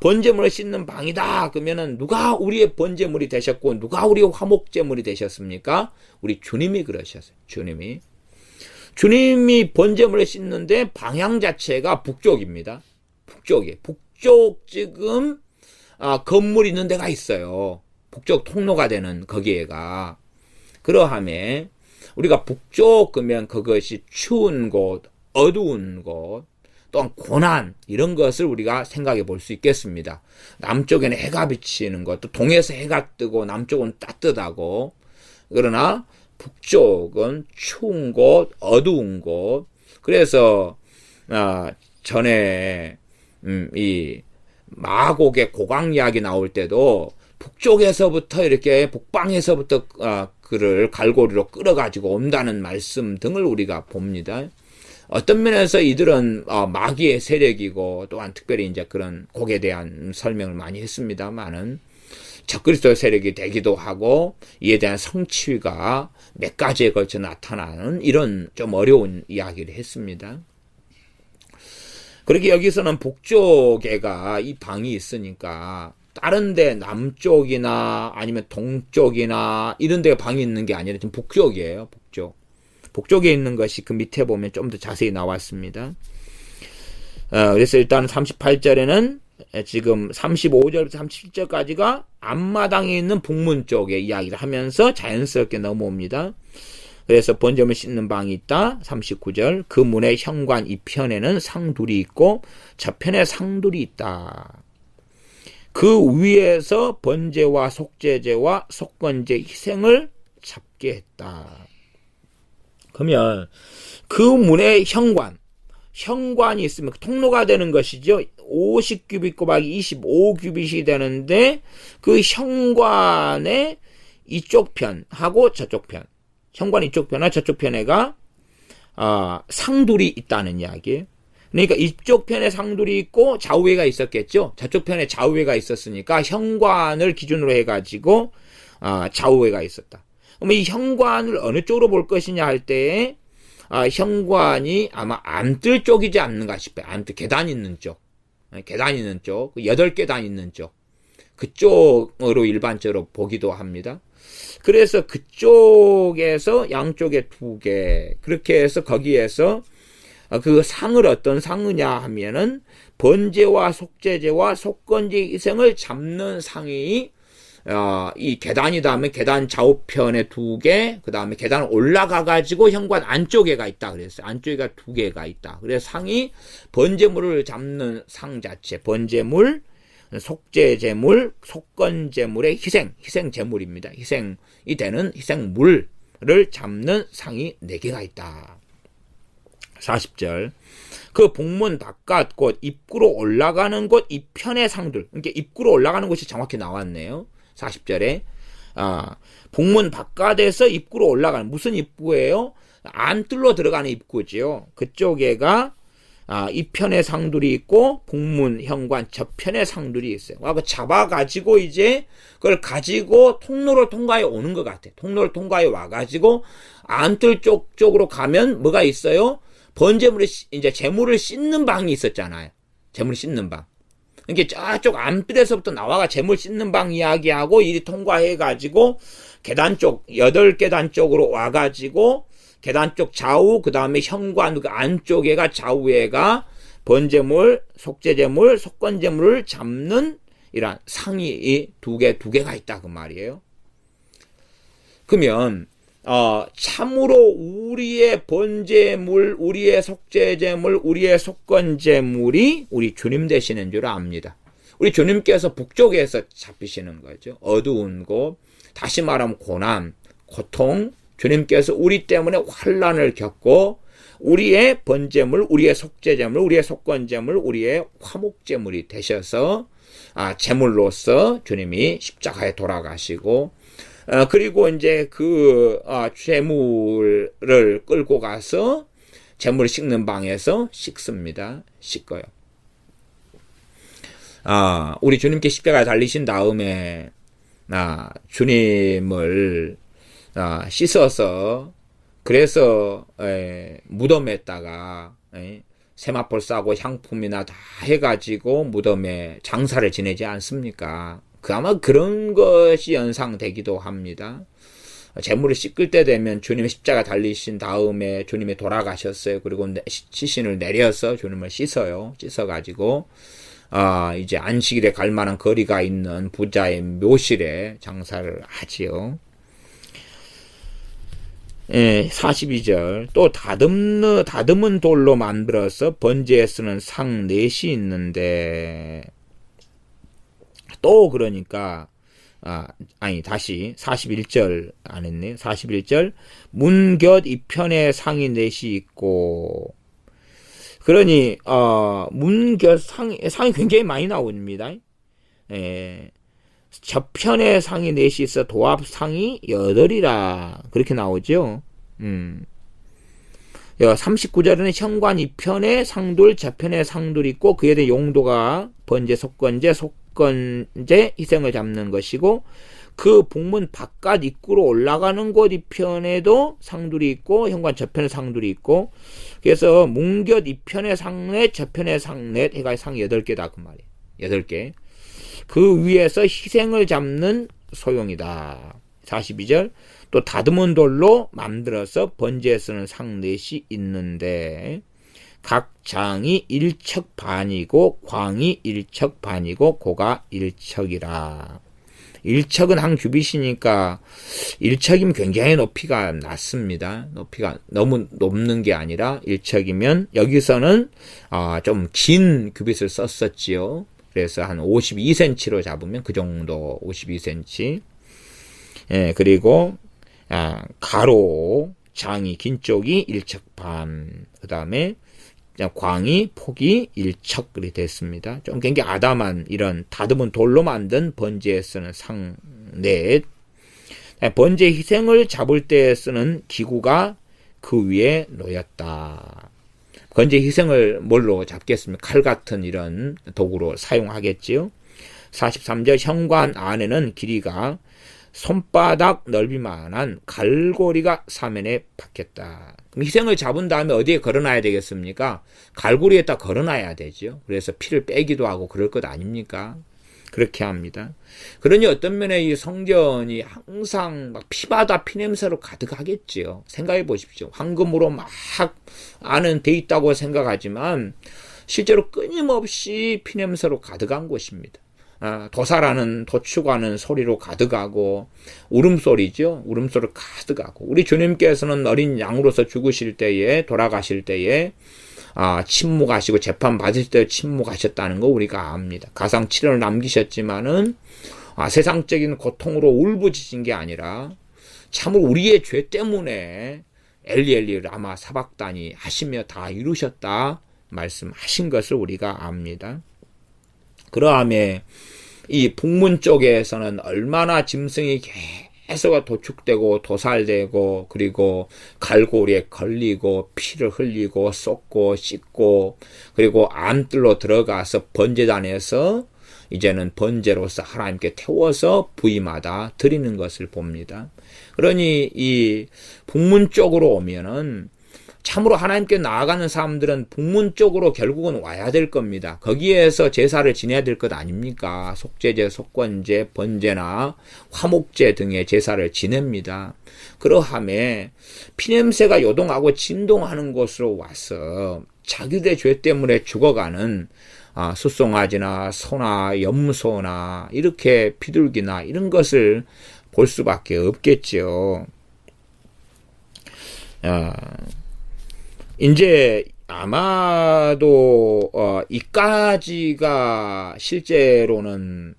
번제물을 씻는 방이다. 그러면은 누가 우리의 번제물이 되셨고 누가 우리의 화목제물이 되셨습니까? 우리 주님이 그러셨어요. 주님이 번제물을 씻는데 방향 자체가 북쪽입니다. 북쪽 지금 건물이 있는 데가 있어요. 북쪽 통로가 되는 거기에가. 그러함에 우리가 북쪽 그러면 그것이 추운 곳, 어두운 곳, 또한 고난 이런 것을 우리가 생각해 볼 수 있겠습니다. 남쪽에는 해가 비치는 것, 또 동에서 해가 뜨고 남쪽은 따뜻하고, 그러나 북쪽은 추운 곳, 어두운 곳. 그래서 전에 이 마곡의 고강 이야기 나올 때도 북쪽에서부터 이렇게 북방에서부터 그를 갈고리로 끌어가지고 온다는 말씀 등을 우리가 봅니다. 어떤 면에서 이들은 마귀의 세력이고 또한 특별히 이제 그런 곡에 대한 설명을 많이 했습니다만은 적그리스도 세력이 되기도 하고 이에 대한 성취가 몇 가지에 걸쳐 나타나는 이런 좀 어려운 이야기를 했습니다. 그렇게 여기서는 북쪽에가 이 방이 있으니까 다른데 남쪽이나 아니면 동쪽이나 이런 데 방이 있는 게 아니라 지금 북쪽이에요. 북쪽에 있는 것이 그 밑에 보면 좀 더 자세히 나왔습니다. 그래서 일단 38절에는 지금 35절부터 37절까지가 앞마당에 있는 북문 쪽의 이야기를 하면서 자연스럽게 넘어옵니다. 그래서 번제물 씻는 방이 있다. 39절 그 문의 현관 이편에는 상둘이 있고 저편에 상둘이 있다. 그 위에서 번제와 속죄제와 속건제 희생을 잡게 했다. 그러면 그 문의 현관이 있으면 통로가 되는 것이죠. 50규빗 곱하기 25규빗이 되는데 그 현관의 이쪽 편하고 저쪽 편, 현관 이쪽 편과 저쪽 편에가 상둘이 있다는 이야기예요. 그러니까 이쪽 편에 상둘이 있고 좌우회가 있었겠죠. 저쪽 편에 좌우회가 있었으니까 현관을 기준으로 해가지고 좌우회가 있었다. 그러면 이 현관을 어느 쪽으로 볼 것이냐 할 때에 현관이 아마 안뜰 쪽이지 않는가 싶어요. 안뜰 계단 있는 쪽, 8계단 있는 쪽, 그쪽으로 일반적으로 보기도 합니다. 그래서 그쪽에서 양쪽에 2개, 그렇게 해서 거기에서 그 상을 어떤 상이냐 하면은 번제와 속죄제와 속건제 희생을 잡는 상이 이 계단이다 하면 계단 좌우편에 2개, 그 다음에 계단 올라가가지고 현관 안쪽에가 있다 그랬어요. 안쪽에가 2개가 있다. 그래서 상이 번제물을 잡는 상 자체, 번제물, 속죄제물, 속건제물의 희생제물입니다. 희생이 되는 희생물을 잡는 상이 4개가 있다. 40절 그 북문 바깥 곳 입구로 올라가는 곳 이편의 상들, 그러니까 입구로 올라가는 곳이 정확히 나왔네요. 40절에 북문 바깥에서 입구로 올라가는, 무슨 입구예요? 안뜰로 들어가는 입구죠. 그쪽에가 이편에 상둘이 있고 북문 현관 저편에 상둘이 있어요. 그거 잡아가지고 이제 그걸 가지고 통로를 통과해 오는 것 같아. 통로를 통과해 와가지고 안뜰 쪽으로 가면 뭐가 있어요? 번제물을 이제 제물을 씻는 방이 있었잖아요. 제물 씻는 방. 그러니까 저쪽 안뜰에서부터 나와가 제물 씻는 방 이야기하고 이리 통과해가지고 계단 쪽 8계단 쪽으로 와가지고 계단 쪽 좌우 그 다음에 현관 그 안쪽에가 좌우에가 번제물, 속죄제물, 속건제물을 잡는 이런 상이 2개가 있다 그 말이에요. 그러면 참으로 우리의 번제물, 우리의 속죄제물, 우리의 속건제물이 우리 주님 되시는 줄 압니다. 우리 주님께서 북쪽에서 잡히시는 거죠. 어두운 곳, 다시 말하면 고난, 고통, 주님께서 우리 때문에 환난을 겪고 우리의 번제물, 우리의 속죄제물, 우리의 속건제물, 우리의 화목제물이 되셔서 제물로서 주님이 십자가에 돌아가시고 그리고 이제 그 제물을 끌고 가서 제물을 씻는 방에서 씻습니다. 씻어요. 우리 주님께 십자가에 달리신 다음에 주님을 씻어서 그래서 무덤에다가 세마포 싸고 향품이나 다 해가지고 무덤에 장사를 지내지 않습니까? 아마 그런 것이 연상되기도 합니다. 제물을 씻을 때 되면 주님의 십자가 달리신 다음에 주님이 돌아가셨어요. 그리고 시신을 내려서 주님을 씻어요. 씻어가지고 이제 안식일에 갈 만한 거리가 있는 부자의 묘실에 장사를 하지요. 42절. 또 다듬은 돌로 만들어서 번제에 쓰는 상 넷이 있는데, 또 그러니까, 다시 41절 안 했네. 41절. 문곁 이편에 상이 넷이 있고, 그러니 문곁 상이 굉장히 많이 나옵니다. 저편에 상이 넷이 있어 도합 상이 8이라 그렇게 나오죠. 39절에는 현관 이편에 상둘, 저편에 상둘 있고 그에 대한 용도가 번제, 속건제, 희생을 잡는 것이고, 그 북문 바깥 입구로 올라가는 곳 이편에도 상둘이 있고 현관 저편에 상둘이 있고, 그래서 문곁 이편에 상넷, 저편에 상넷 해가 상 8개다 그 말이에요. 8개. 그 위에서 희생을 잡는 소용이다. 42절. 또 다듬은 돌로 만들어서 번제에 쓰는 상 넷이 있는데, 각 장이 1척 반이고 광이 1척 반이고 고가 1척이라. 1척은 한 규빗이니까 1척이면 굉장히 높이가 낮습니다. 높이가 너무 높는 게 아니라 1척이면 여기서는 좀 긴 규빗을 썼었지요. 그래서 한 52cm로 잡으면 그 정도 52cm. 그리고 가로 장이 긴 쪽이 1척 반. 그 다음에 광이 폭이 1척이 됐습니다. 좀 굉장히 아담한 이런 다듬은 돌로 만든 번제에 쓰는 상넷. 번제 희생을 잡을 때 쓰는 기구가 그 위에 놓였다. 번제 희생을 뭘로 잡겠습니까? 칼 같은 이런 도구로 사용하겠지요. 43절. 현관 안에는 길이가 손바닥 넓이만한 갈고리가 사면에 박혔다. 그럼 희생을 잡은 다음에 어디에 걸어놔야 되겠습니까? 갈고리에다 걸어놔야 되죠. 그래서 피를 빼기도 하고 그럴 것 아닙니까? 그렇게 합니다. 그러니 어떤 면에 이 성전이 항상 막 피마다 피냄새로 가득하겠지요. 생각해 보십시오. 황금으로 막 안은 돼 있다고 생각하지만 실제로 끊임없이 피냄새로 가득한 곳입니다. 도사라는 도축하는 소리로 가득하고, 울음소리죠. 울음소리로 가득하고, 우리 주님께서는 어린 양으로서 죽으실 때에, 돌아가실 때에 침묵하시고 재판 받으실 때 침묵하셨다는 거 우리가 압니다. 가상 7년을 남기셨지만은 세상적인 고통으로 울부짖은 게 아니라 참으로 우리의 죄 때문에 엘리 엘리 라마 사박다니 하시며 다 이루셨다 말씀하신 것을 우리가 압니다. 그러함에 이 북문 쪽에서는 얼마나 짐승이 계속 도축되고 도살되고, 그리고 갈고리에 걸리고 피를 흘리고 쏟고 씻고, 그리고 안뜰로 들어가서 번제단에서 이제는 번제로서 하나님께 태워서 부임하다 드리는 것을 봅니다. 그러니 이 북문 쪽으로 오면은 참으로 하나님께 나아가는 사람들은 북문 쪽으로 결국은 와야 될 겁니다. 거기에서 제사를 지내야 될 것 아닙니까? 속죄제, 속건제, 번제나 화목제 등의 제사를 지냅니다. 그러함에 피냄새가 요동하고 진동하는 곳으로 와서 자기들의 죄 때문에 죽어가는 숫송아지나 소나 염소나 이렇게 비둘기나 이런 것을 볼 수밖에 없겠죠. 이제 아마도 이까지가 실제로는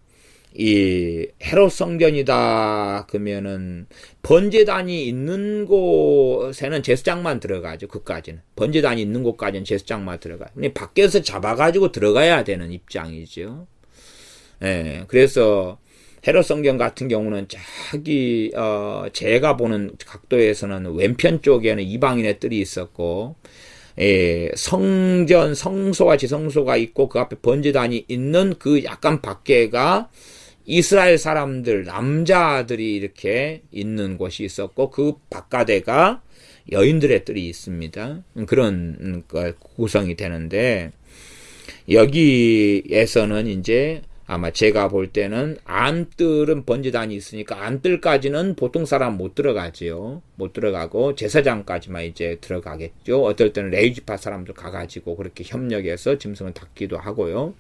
이 헤롯 성전이다 그러면은 번제단이 있는 곳에는 제사장만 들어가죠. 그까지는 번제단이 있는 곳까지는 제사장만 들어가요. 근데 밖에서 잡아가지고 들어가야 되는 입장이죠. 그래서 헤롯 성전 같은 경우는 저기 제가 보는 각도에서는 왼편 쪽에는 이방인의 뜰이 있었고, 성전 성소와 지성소가 있고 그 앞에 번제단이 있는 그 약간 밖에가 이스라엘 사람들 남자들이 이렇게 있는 곳이 있었고, 그 바깥에가 여인들의 뜰이 있습니다. 그런 구성이 되는데, 여기에서는 이제 아마 제가 볼 때는 안뜰은 번제단이 있으니까 안뜰까지는 보통 사람 못 들어가지요. 못 들어가고 제사장까지만 이제 들어가겠죠. 어떨 때는 레위지파 사람들 가가지고 그렇게 협력해서 짐승을 닦기도 하고요.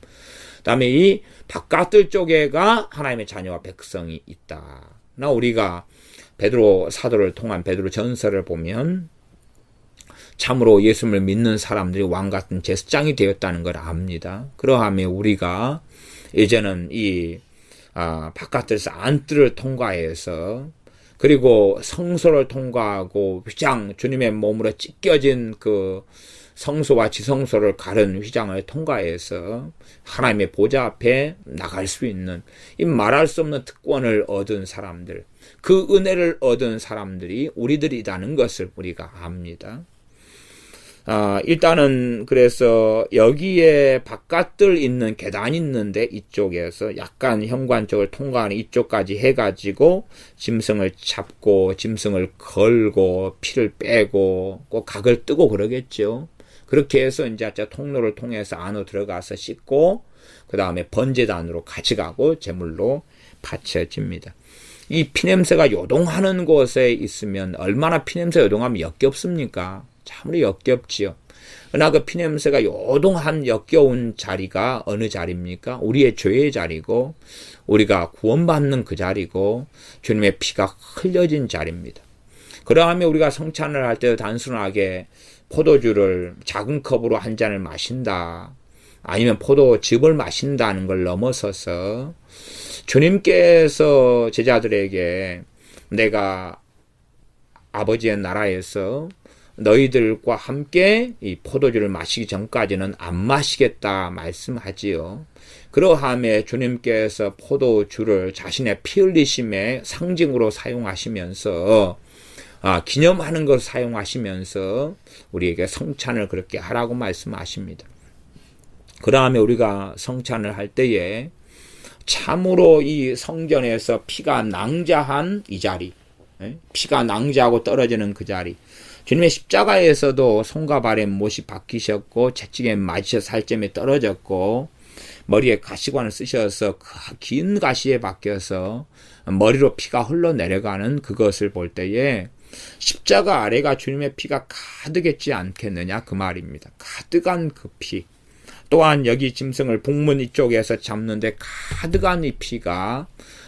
그다음에 이 바깥뜰 쪽에가 하나님의 자녀와 백성이 있다. 나 우리가 베드로 사도를 통한 베드로 전서를 보면 참으로 예수님을 믿는 사람들이 왕같은 제사장이 되었다는 걸 압니다. 그러하면 우리가 이제는 이 바깥에서 안뜰을 통과해서 그리고 성소를 통과하고 휘장, 주님의 몸으로 찢겨진 그 성소와 지성소를 가른 휘장을 통과해서 하나님의 보좌 앞에 나갈 수 있는 이 말할 수 없는 특권을 얻은 사람들, 그 은혜를 얻은 사람들이 우리들이라는 것을 우리가 압니다. 일단은 그래서 여기에 바깥들 있는 계단이 있는데 이쪽에서 약간 현관쪽을 통과하는 이쪽까지 해가지고 짐승을 잡고 짐승을 걸고 피를 빼고 꼭 각을 뜨고 그러겠죠. 그렇게 해서 이제 통로를 통해서 안으로 들어가서 씻고 그 다음에 번제단으로 가져가고 제물로 바쳐집니다. 이 피냄새가 요동하는 곳에 있으면 얼마나 피냄새가 요동하면 역겹습니까? 참으로 역겹지요. 그러나 그 피냄새가 요동한 역겨운 자리가 어느 자리입니까? 우리의 죄의 자리고 우리가 구원받는 그 자리고 주님의 피가 흘려진 자리입니다. 그러하면 우리가 성찬을 할 때 단순하게 포도주를 작은 컵으로 한 잔을 마신다 아니면 포도즙을 마신다는 걸 넘어서서 주님께서 제자들에게 내가 아버지의 나라에서 너희들과 함께 이 포도주를 마시기 전까지는 안 마시겠다 말씀하지요. 그러함에 주님께서 포도주를 자신의 피 흘리심의 상징으로 사용하시면서 기념하는 것을 사용하시면서 우리에게 성찬을 그렇게 하라고 말씀하십니다. 그러함에 우리가 성찬을 할 때에 참으로 이 성전에서 피가 낭자한 이 자리, 피가 낭자하고 떨어지는 그 자리, 주님의 십자가에서도 손과 발에 못이 박히셨고 채찍에 맞으셔서 살점이 떨어졌고 머리에 가시관을 쓰셔서 긴 가시에 박혀서 머리로 피가 흘러내려가는 그것을 볼 때에 십자가 아래가 주님의 피가 가득했지 않겠느냐 그 말입니다. 가득한 그 피. 또한 여기 짐승을 북문 이쪽에서 잡는데 가득한 이 피가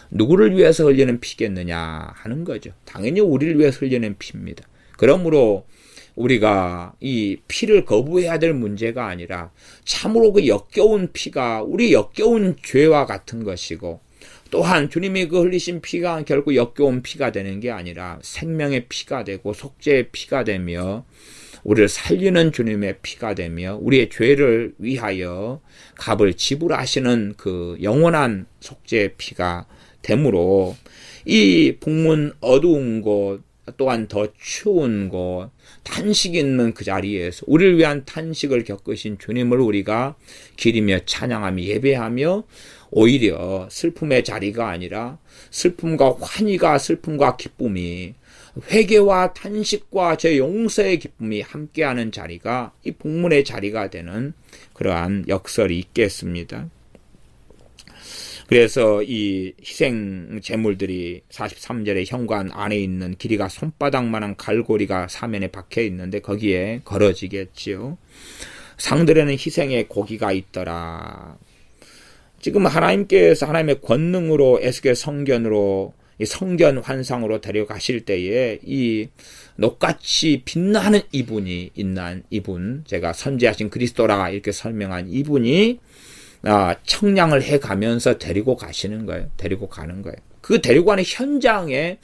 누구를 위해서 흘리는 피겠느냐 하는 거죠. 당연히 우리를 위해서 흘리는 피입니다. 그러므로 우리가 이 피를 거부해야 될 문제가 아니라 참으로 그 역겨운 피가 우리 역겨운 죄와 같은 것이고 또한 주님이 그 흘리신 피가 결국 역겨운 피가 되는 게 아니라 생명의 피가 되고 속죄의 피가 되며 우리를 살리는 주님의 피가 되며 우리의 죄를 위하여 값을 지불하시는 그 영원한 속죄의 피가 되므로 이 북문 어두운 곳 또한 더 추운 곳 탄식 있는 그 자리에서 우리를 위한 탄식을 겪으신 주님을 우리가 기리며 찬양하며 예배하며 오히려 슬픔의 자리가 아니라 슬픔과 환희가 슬픔과 기쁨이 회개와 탄식과 제 용서의 기쁨이 함께하는 자리가 이 북문의 자리가 되는 그러한 역설이 있겠습니다. 그래서 이 희생 제물들이 43절의 현관 안에 있는 길이가 손바닥만한 갈고리가 사면에 박혀 있는데 거기에 걸어지겠지요. 상들에는 희생의 고기가 있더라. 지금 하나님께서 하나님의 권능으로 에스겔 성전으로 이 성전 환상으로 데려가실 때에 이 녹같이 빛나는 이분이 있는 이분, 제가 선지하신 그리스도라 이렇게 설명한 이분이 청량을 해가면서 데리고 가시는 거예요. 데리고 가는 거예요. 그 데리고 가는 현장에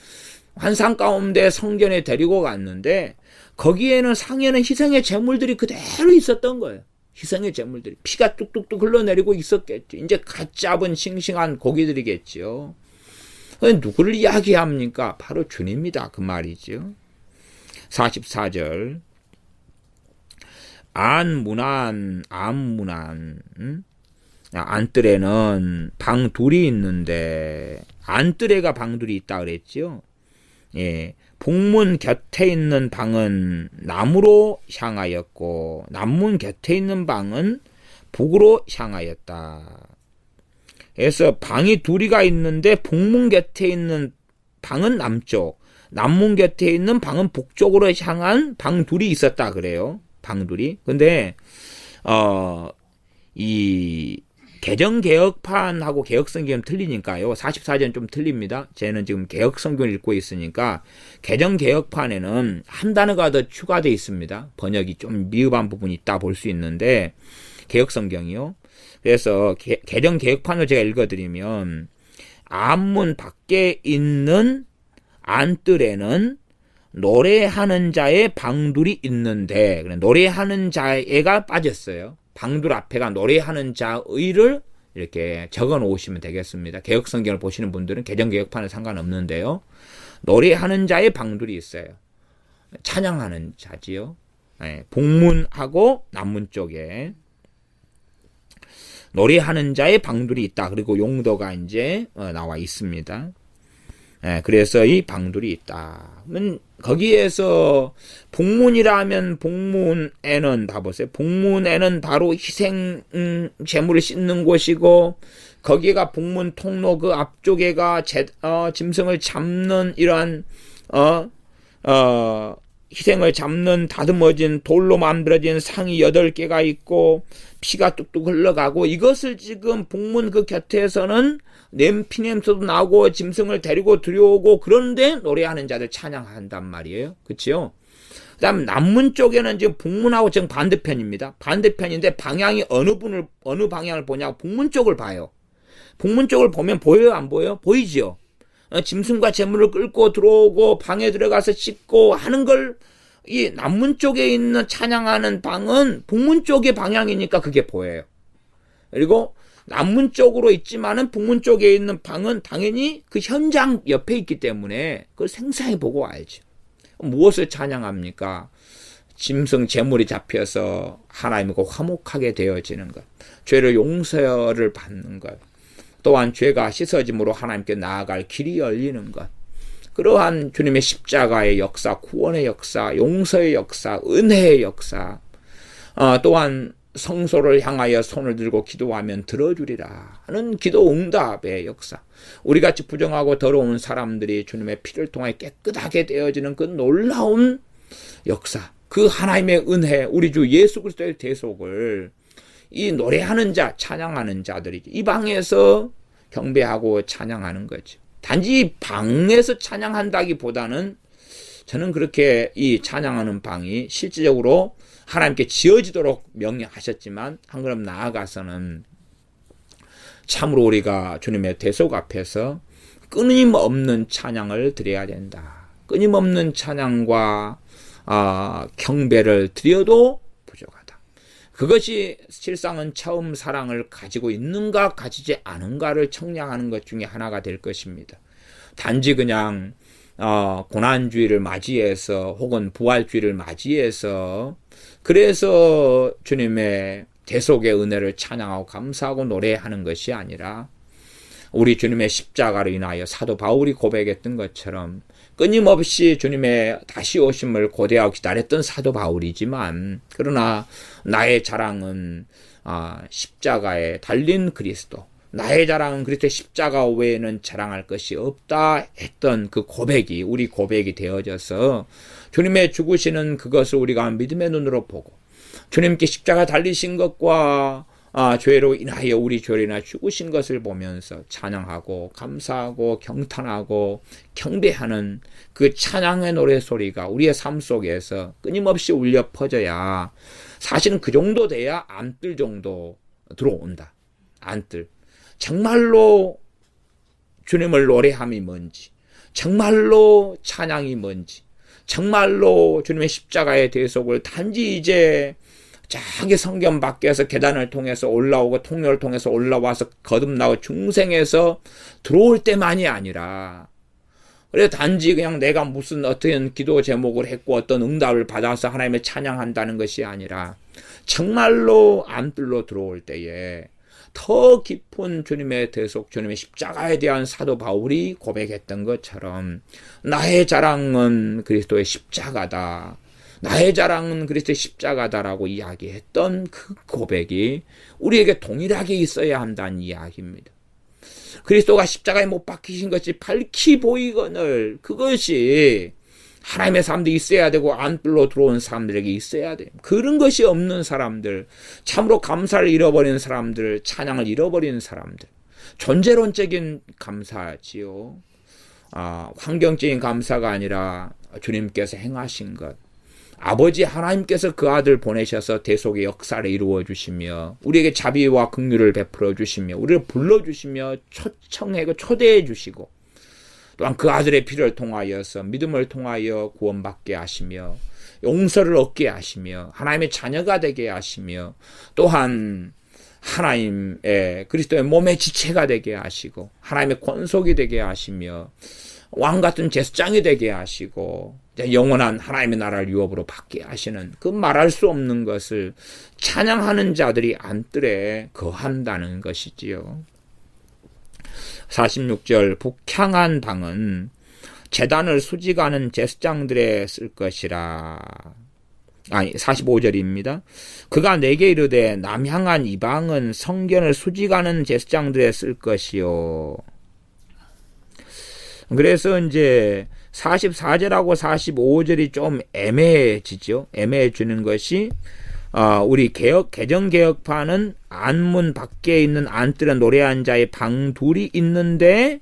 환상 가운데 성전에 데리고 갔는데 거기에는 상에는 희생의 제물들이 그대로 있었던 거예요. 희생의 제물들이 피가 뚝뚝뚝 흘러내리고 있었겠죠. 이제 갓 잡은 싱싱한 고기들이겠죠. 누구를 이야기합니까? 바로 주님이다 그 말이죠. 44절 안문안 안뜰에는 방 둘이 있는데 안뜰에가 방 둘이 있다 그랬죠. 예, 북문 곁에 있는 방은 남으로 향하였고 남문 곁에 있는 방은 북으로 향하였다. 그래서 방이 둘이가 있는데 북문 곁에 있는 방은 남쪽, 남문 곁에 있는 방은 북쪽으로 향한 방 둘이 있었다 그래요. 방 둘이. 근데 이 개정개혁판하고 개혁성경은 틀리니까요. 44전 좀 틀립니다. 쟤는 지금 개혁성경을 읽고 있으니까 개정개혁판에는 한 단어가 더 추가되어 있습니다. 번역이 좀 미흡한 부분이 있다 볼 수 있는데 개혁성경이요. 그래서 개정개혁판을 제가 읽어드리면 안문 밖에 있는 안뜰에는 노래하는 자의 방둘이 있는데 노래하는 자애가 빠졌어요. 방둘 앞에가 노래하는 자의를 이렇게 적어 놓으시면 되겠습니다. 개혁성경을 보시는 분들은 개정개혁판은 상관없는데요. 노래하는 자의 방둘이 있어요. 찬양하는 자지요. 네, 복문하고 남문 쪽에 노래하는 자의 방둘이 있다. 그리고 용도가 이제 나와 있습니다. 네, 그래서 이 방둘이 있다. 거기에서 복문이라면 복문에는 봐보세요. 복문에는 바로 희생 제물을 씻는 곳이고 거기가 복문 통로 그 앞쪽에가 짐승을 잡는 이러한 희생을 잡는 다듬어진 돌로 만들어진 상이 8개가 있고 피가 뚝뚝 흘러가고 이것을 지금 복문 그 곁에서는 피냄새도 나고 짐승을 데리고 들여오고 그런데 노래하는 자들 찬양한단 말이에요. 그렇죠? 그 다음 남문 쪽에는 지금 복문하고 지금 반대편입니다. 반대편인데 방향이 어느 방향을 보냐고 복문 쪽을 봐요. 복문 쪽을 보면 보여요? 안 보여요? 보이죠? 짐승과 재물을 끌고 들어오고 방에 들어가서 씻고 하는 걸 이 남문 쪽에 있는 찬양하는 방은 북문 쪽의 방향이니까 그게 보여요. 그리고 남문 쪽으로 있지만은 북문 쪽에 있는 방은 당연히 그 현장 옆에 있기 때문에 그걸 생생히 보고 알죠. 무엇을 찬양합니까? 짐승 재물이 잡혀서 하나님과 화목하게 되어지는 것, 죄를 용서를 받는 것, 또한 죄가 씻어짐으로 하나님께 나아갈 길이 열리는 것, 그러한 주님의 십자가의 역사, 구원의 역사, 용서의 역사, 은혜의 역사, 또한 성소를 향하여 손을 들고 기도하면 들어주리라 하는 기도 응답의 역사, 우리같이 부정하고 더러운 사람들이 주님의 피를 통해 깨끗하게 되어지는 그 놀라운 역사, 그 하나님의 은혜, 우리 주 예수 그리스도의 대속을 이 노래하는 자, 찬양하는 자들이 이 방에서 경배하고 찬양하는 거죠. 단지 방에서 찬양한다기보다는 저는 그렇게 이 찬양하는 방이 실질적으로 하나님께 지어지도록 명령하셨지만 한 걸음 나아가서는 참으로 우리가 주님의 대속 앞에서 끊임없는 찬양을 드려야 된다. 끊임없는 찬양과 경배를 드려도 부족하다. 그것이 실상은 처음 사랑을 가지고 있는가 가지지 않은가를 청량하는 것 중에 하나가 될 것입니다. 단지 그냥 고난주의를 맞이해서 혹은 부활주의를 맞이해서 그래서 주님의 대속의 은혜를 찬양하고 감사하고 노래하는 것이 아니라 우리 주님의 십자가로 인하여 사도 바울이 고백했던 것처럼 끊임없이 주님의 다시 오심을 고대하고 기다렸던 사도 바울이지만 그러나 나의 자랑은 십자가에 달린 그리스도, 나의 자랑은 그리스도의 십자가 외에는 자랑할 것이 없다 했던 그 고백이 우리 고백이 되어져서 주님의 죽으시는 그것을 우리가 믿음의 눈으로 보고 주님께 십자가 달리신 것과 죄로 인하여 우리 죄로 인하여 죽으신 것을 보면서 찬양하고 감사하고 경탄하고 경배하는 그 찬양의 노래소리가 우리의 삶 속에서 끊임없이 울려 퍼져야 사실은 그 정도 돼야 안뜰 정도 들어온다. 안뜰. 정말로 주님을 노래함이 뭔지, 정말로 찬양이 뭔지, 정말로 주님의 십자가의 대속을 단지 이제 저기 성경 밖에서 계단을 통해서 올라오고 통로를 통해서 올라와서 거듭나고 중생에서 들어올 때만이 아니라 그래 단지 그냥 내가 무슨 어떤 기도 제목을 했고 어떤 응답을 받아서 하나님을 찬양한다는 것이 아니라 정말로 안뜰로 들어올 때에 더 깊은 주님의 대속, 주님의 십자가에 대한 사도 바울이 고백했던 것처럼 나의 자랑은 그리스도의 십자가다. 나의 자랑은 그리스도의 십자가다라고 이야기했던 그 고백이 우리에게 동일하게 있어야 한다는 이야기입니다. 그리스도가 십자가에 못 박히신 것이 밝히 보이거늘 그것이 하나님의 사람들이 있어야 되고 안뜰로 들어온 사람들에게 있어야 돼요. 그런 것이 없는 사람들, 참으로 감사를 잃어버리는 사람들, 찬양을 잃어버리는 사람들, 존재론적인 감사지요. 환경적인 감사가 아니라 주님께서 행하신 것, 아버지 하나님께서 그 아들 보내셔서 대속의 역사를 이루어 주시며 우리에게 자비와 긍휼을 베풀어 주시며 우리를 불러 주시며 초청하고 초대해 주시고 또한 그 아들의 피를 통하여서 믿음을 통하여 구원받게 하시며 용서를 얻게 하시며 하나님의 자녀가 되게 하시며 또한 하나님의 그리스도의 몸의 지체가 되게 하시고 하나님의 권속이 되게 하시며 왕같은 제사장이 되게 하시고 영원한 하나님의 나라를 유업으로 받게 하시는 그 말할 수 없는 것을 찬양하는 자들이 안뜰에 거한다는 것이지요. 46절 북향한 방은 제단을 수직하는 제사장들에 쓸 것이라. 45절입니다. 그가 내게 이르되 남향한 이방은 성전을 수직하는 제사장들에 쓸 것이요. 그래서 이제 44절하고 45절이 좀 애매해지죠. 애매해지는 것이 우리 개정개혁파는 안문 밖에 있는 안뜰에 노래한 자의 방 둘이 있는데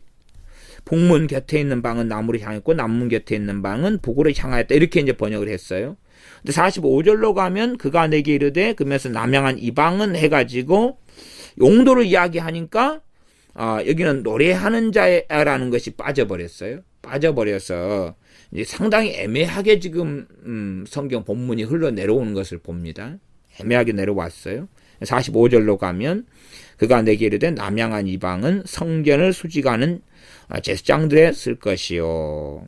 북문 곁에 있는 방은 남으로 향했고 남문 곁에 있는 방은 북으로 향하였다. 이렇게 이제 번역을 했어요. 근데 45절로 가면 그가 내게 이르되 그러면서 남향한 이방은 해가지고 용도를 이야기하니까 여기는 노래하는 자라는 것이 빠져버렸어요. 빠져버려서 이제 상당히 애매하게 지금 성경 본문이 흘러내려오는 것을 봅니다. 애매하게 내려왔어요. 45절로 가면 그가 내게 이르되 남향한 이방은 성전을 수직하는 제사장들에 쓸 것이요.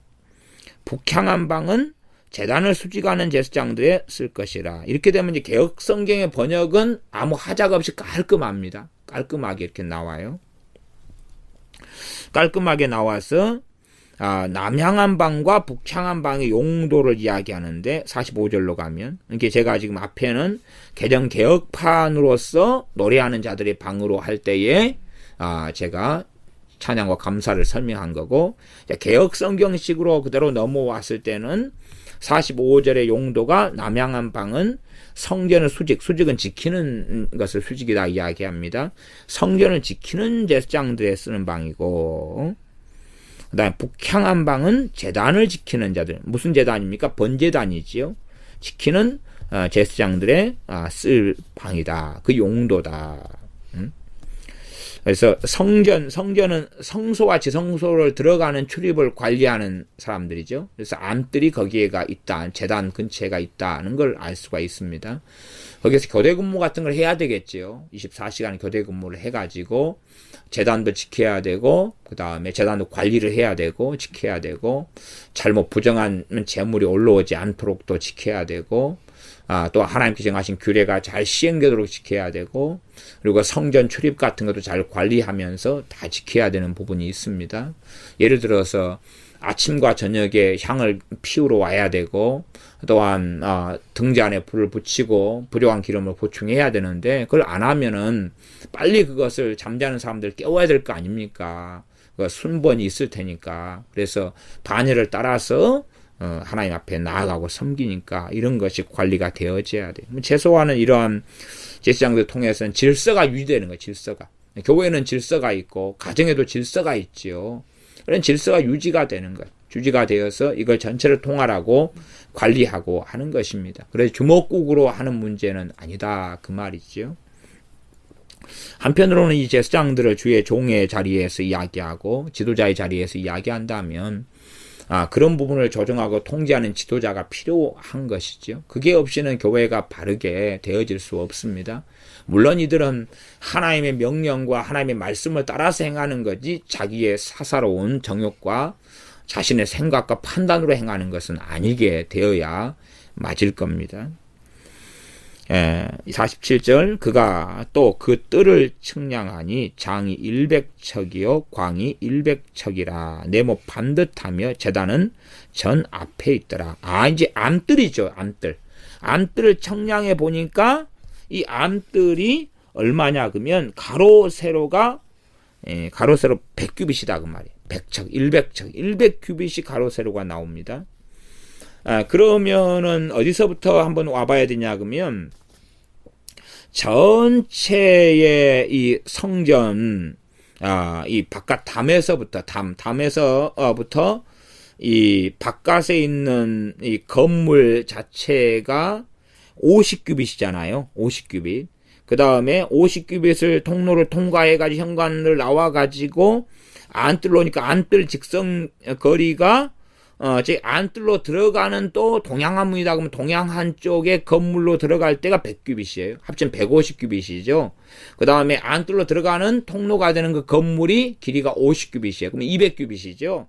북향한 방은 제단을 수직하는 제사장들에 쓸 것이라. 이렇게 되면 이제 개역 성경의 번역은 아무 하자가 없이 깔끔합니다. 깔끔하게 이렇게 나와요. 깔끔하게 나와서 남향한 방과 북향한 방의 용도를 이야기하는데 45절로 가면 이렇게 제가 지금 앞에는 개정 개혁판으로서 노래하는 자들의 방으로 할 때에 제가 찬양과 감사를 설명한 거고 개혁 성경식으로 그대로 넘어왔을 때는 45절의 용도가 남향한 방은 성전을 수직은 지키는 것을 수직이다 이야기합니다. 성전을 지키는 제사장들에 쓰는 방이고 그 다음에 북향한 방은 제단을 지키는 자들. 무슨 제단입니까? 번제단이지요. 지키는 제사장들의 쓸 방이다. 그 용도다. 그래서 성전은 성소와 지성소를 들어가는 출입을 관리하는 사람들이죠. 그래서 안뜰이 거기에가 있다. 제단 근처에가 있다는 걸 알 수가 있습니다. 거기서 교대 근무 같은 걸 해야 되겠죠. 24시간 교대 근무를 해가지고 제단도 지켜야 되고 그 다음에 제단도 관리를 해야 되고 지켜야 되고 잘못 부정한 재물이 올라오지 않도록 또 지켜야 되고 또 하나님께 정하신 규례가 잘 시행되도록 지켜야 되고 그리고 성전 출입 같은 것도 잘 관리하면서 다 지켜야 되는 부분이 있습니다. 예를 들어서 아침과 저녁에 향을 피우러 와야 되고 또한 등잔 안에 불을 붙이고 불효한 기름을 보충해야 되는데 그걸 안 하면은 빨리 그것을 잠자는 사람들 깨워야 될 거 아닙니까? 순번이 있을 테니까. 그래서 반열을 따라서 하나님 앞에 나아가고 섬기니까 이런 것이 관리가 되어져야 돼요. 최소한은 이러한 제사장들 통해서는 질서가 유지되는 거예요. 질서가. 교회는 질서가 있고 가정에도 질서가 있지요. 그런 질서가 유지가 되는 거예요. 유지가 되어서 이걸 전체를 통할하고 관리하고 하는 것입니다. 그래서 주먹국으로 하는 문제는 아니다 그 말이죠. 한편으로는 이 제사장들을 주의 종의 자리에서 이야기하고 지도자의 자리에서 이야기한다면 그런 부분을 조정하고 통제하는 지도자가 필요한 것이죠. 그게 없이는 교회가 바르게 되어질 수 없습니다. 물론 이들은 하나님의 명령과 하나님의 말씀을 따라서 행하는 거지 자기의 사사로운 정욕과 자신의 생각과 판단으로 행하는 것은 아니게 되어야 맞을 겁니다. 47절 그가 또 그 뜰을 측량하니 장이 100척이요 광이 100척이라 네모 반듯하며 제단은 전 앞에 있더라. 이제 암뜰이죠. 암뜰을 측량해 보니까 이 암뜰이 얼마냐 그러면 가로 세로가 가로 세로 100규빗이다 그 말이에요. 100척 100큐빗이 가로 세로가 나옵니다. 그러면은 어디서부터 한번 와봐야 되냐 그러면 전체의 이 성전, 이 바깥 담에서부터 이 바깥에 있는 이 건물 자체가 50규빗이잖아요. 50규빗. 그 다음에 50규빗을 통로를 통과해가지고 현관을 나와가지고 안뜰로 오니까 안뜰 직선 거리가 제 안뜰로 들어가는 또 동양한문이다 그러면 동양한 쪽에 건물로 들어갈 때가 100규빗이에요. 합치면 150규빗이죠. 그 다음에 안뜰로 들어가는 통로가 되는 그 건물이 길이가 50규빗이에요. 그러면 200규빗이죠.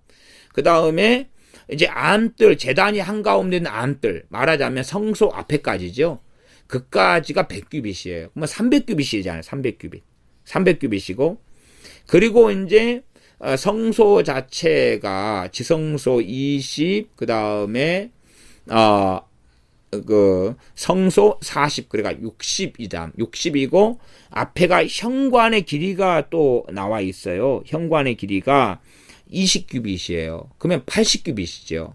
그 다음에 이제 안뜰, 제단이 한가운데 있는 안뜰, 말하자면 성소 앞에까지죠. 그까지가 100규빗이에요. 그러면 300규빗이잖아요. 300규빗. 300규빗이고, 그리고 이제 성소 자체가 지성소 20, 그 다음에 성소 40, 그러니까 60이고 앞에가 현관의 길이가 또 나와 있어요. 현관의 길이가 20규빗이에요. 그러면 80규빗이죠.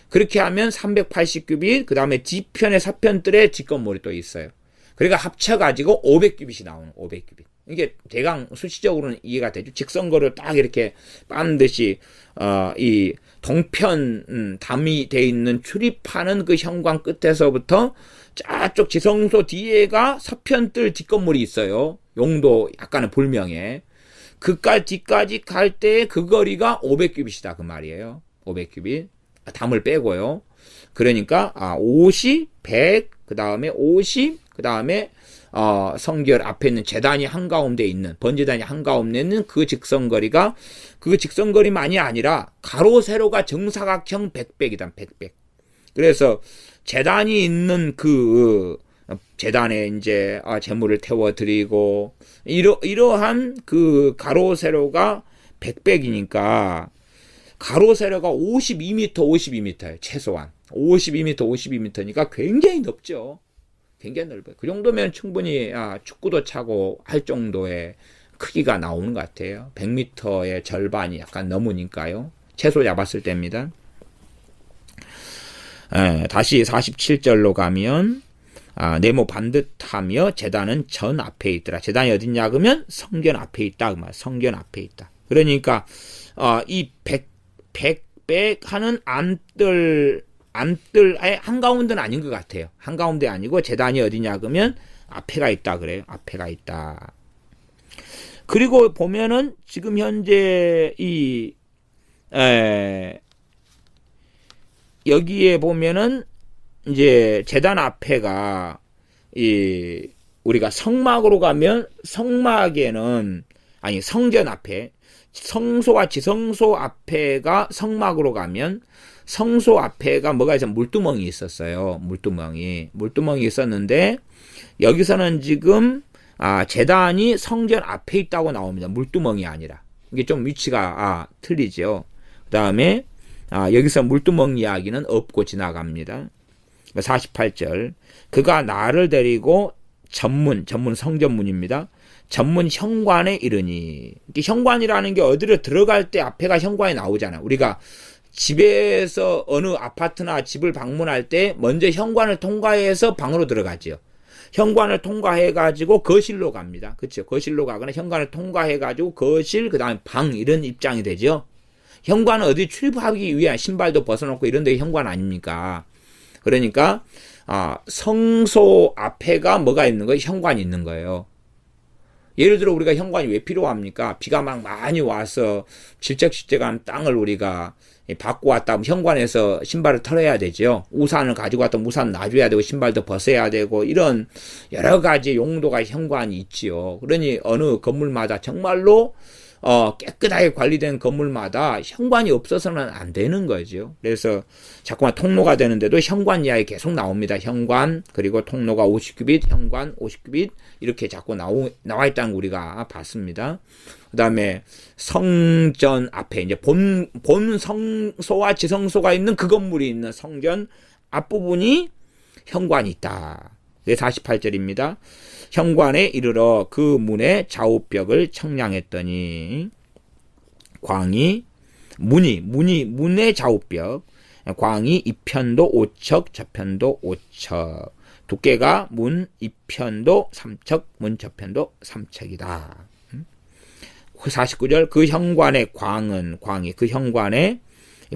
그렇게 하면 380규빗, 그 다음에 뒤편에 사편뜰에 뒷건물이 또 있어요. 그러니까 합쳐가지고 500규빗이 나오는 500규빗. 이게 대강 수치적으로는 이해가 되죠. 직선거를 딱 이렇게 빤 듯이, 이 동편 담이 돼 있는 출입하는 그 현관 끝에서부터 저쪽 지성소 뒤에가 서편뜰 뒷건물이 있어요. 용도 약간은 불명해. 뒤까지 갈 때 그 거리가 500규빗이다 그 말이에요. 500규빗. 담을 빼고요. 그러니까 50, 100, 그 다음에 50, 그 다음에 성결 앞에 있는 제단이 한가운데 있는, 번제단이 한가운데 있는 그 직선거리가, 그 직선거리만이 아니라 가로 세로가 정사각형 100백이다. 100백. 그래서 제단이 있는 그 제단에 이제 제물을 태워드리고 이러한 그 가로 세로가 100백이니까 가로 세로가 52m예요. 최소한 52m니까 굉장히 넓죠. 굉장히 넓어요. 그 정도면 충분히 축구도 차고 할 정도의 크기가 나오는 것 같아요. 100m의 절반이 약간 넘으니까요. 최소 잡았을 때입니다. 다시 47절로 가면 네모 반듯하며 제단은 전 앞에 있더라. 제단이 어딨냐 그러면 성전 앞에 있다. 그 말. 성전 앞에 있다. 그러니까 이 백백 하는 안뜰 한가운데는 아닌 것 같아요. 한가운데 아니고 제단이 어디냐 그러면 앞에가 있다 그래요. 앞에가 있다. 그리고 보면은 지금 현재 여기에 보면은 이제 제단 앞에가 우리가 성막으로 가면 성막에는 성전 앞에 성소와 지성소 앞에가 성막으로 가면 성소 앞에가 뭐가 있어? 물두멍이 있었어요. 물두멍이 있었는데 여기서는 지금 제단이 성전 앞에 있다고 나옵니다. 물두멍이 아니라. 이게 좀 위치가 틀리죠. 그 다음에 여기서 물두멍 이야기는 없고 지나갑니다. 48절 그가 나를 데리고 전문 성전문입니다. 전문 현관에 이르니. 현관이라는 게 어디로 들어갈 때 앞에가 현관이 나오잖아. 우리가 집에서 어느 아파트나 집을 방문할 때 먼저 현관을 통과해서 방으로 들어가죠. 현관을 통과해가지고 거실로 갑니다. 그렇죠? 거실로 가거나 현관을 통과해가지고 거실, 그 다음에 방 이런 입장이 되죠. 현관은 어디 출입하기 위한 신발도 벗어놓고 이런 데 현관 아닙니까? 그러니까 성소 앞에가 뭐가 있는 거예요? 현관이 있는 거예요. 예를 들어 우리가 현관이 왜 필요합니까? 비가 막 많이 와서 질척질척한 땅을 우리가 받고 왔다 하면 현관에서 신발을 털어야 되죠. 우산을 가지고 왔다면 우산 놔줘야 되고 신발도 벗어야 되고 이런 여러 가지 용도가 현관이 있지요. 그러니 어느 건물마다 정말로 깨끗하게 관리된 건물마다 현관이 없어서는 안 되는 거죠. 그래서 자꾸만 통로가 되는데도 현관 이야기 계속 나옵니다. 현관, 그리고 통로가 50규빗, 현관 50규빗 이렇게 자꾸 나와 있다는 거 우리가 봤습니다. 그 다음에 성전 앞에 이제 본 성소와 지성소가 있는 그 건물이 있는 성전 앞부분이 현관이 있다. 48절입니다. 현관에 이르러 그 문의 좌우벽을 청량했더니 광이 문의 좌우벽 광이 이편도 5척, 저편도 5척. 두께가 문 이편도 3척, 문 저편도 3척이다. 49절 그 현관의 광이 그 현관의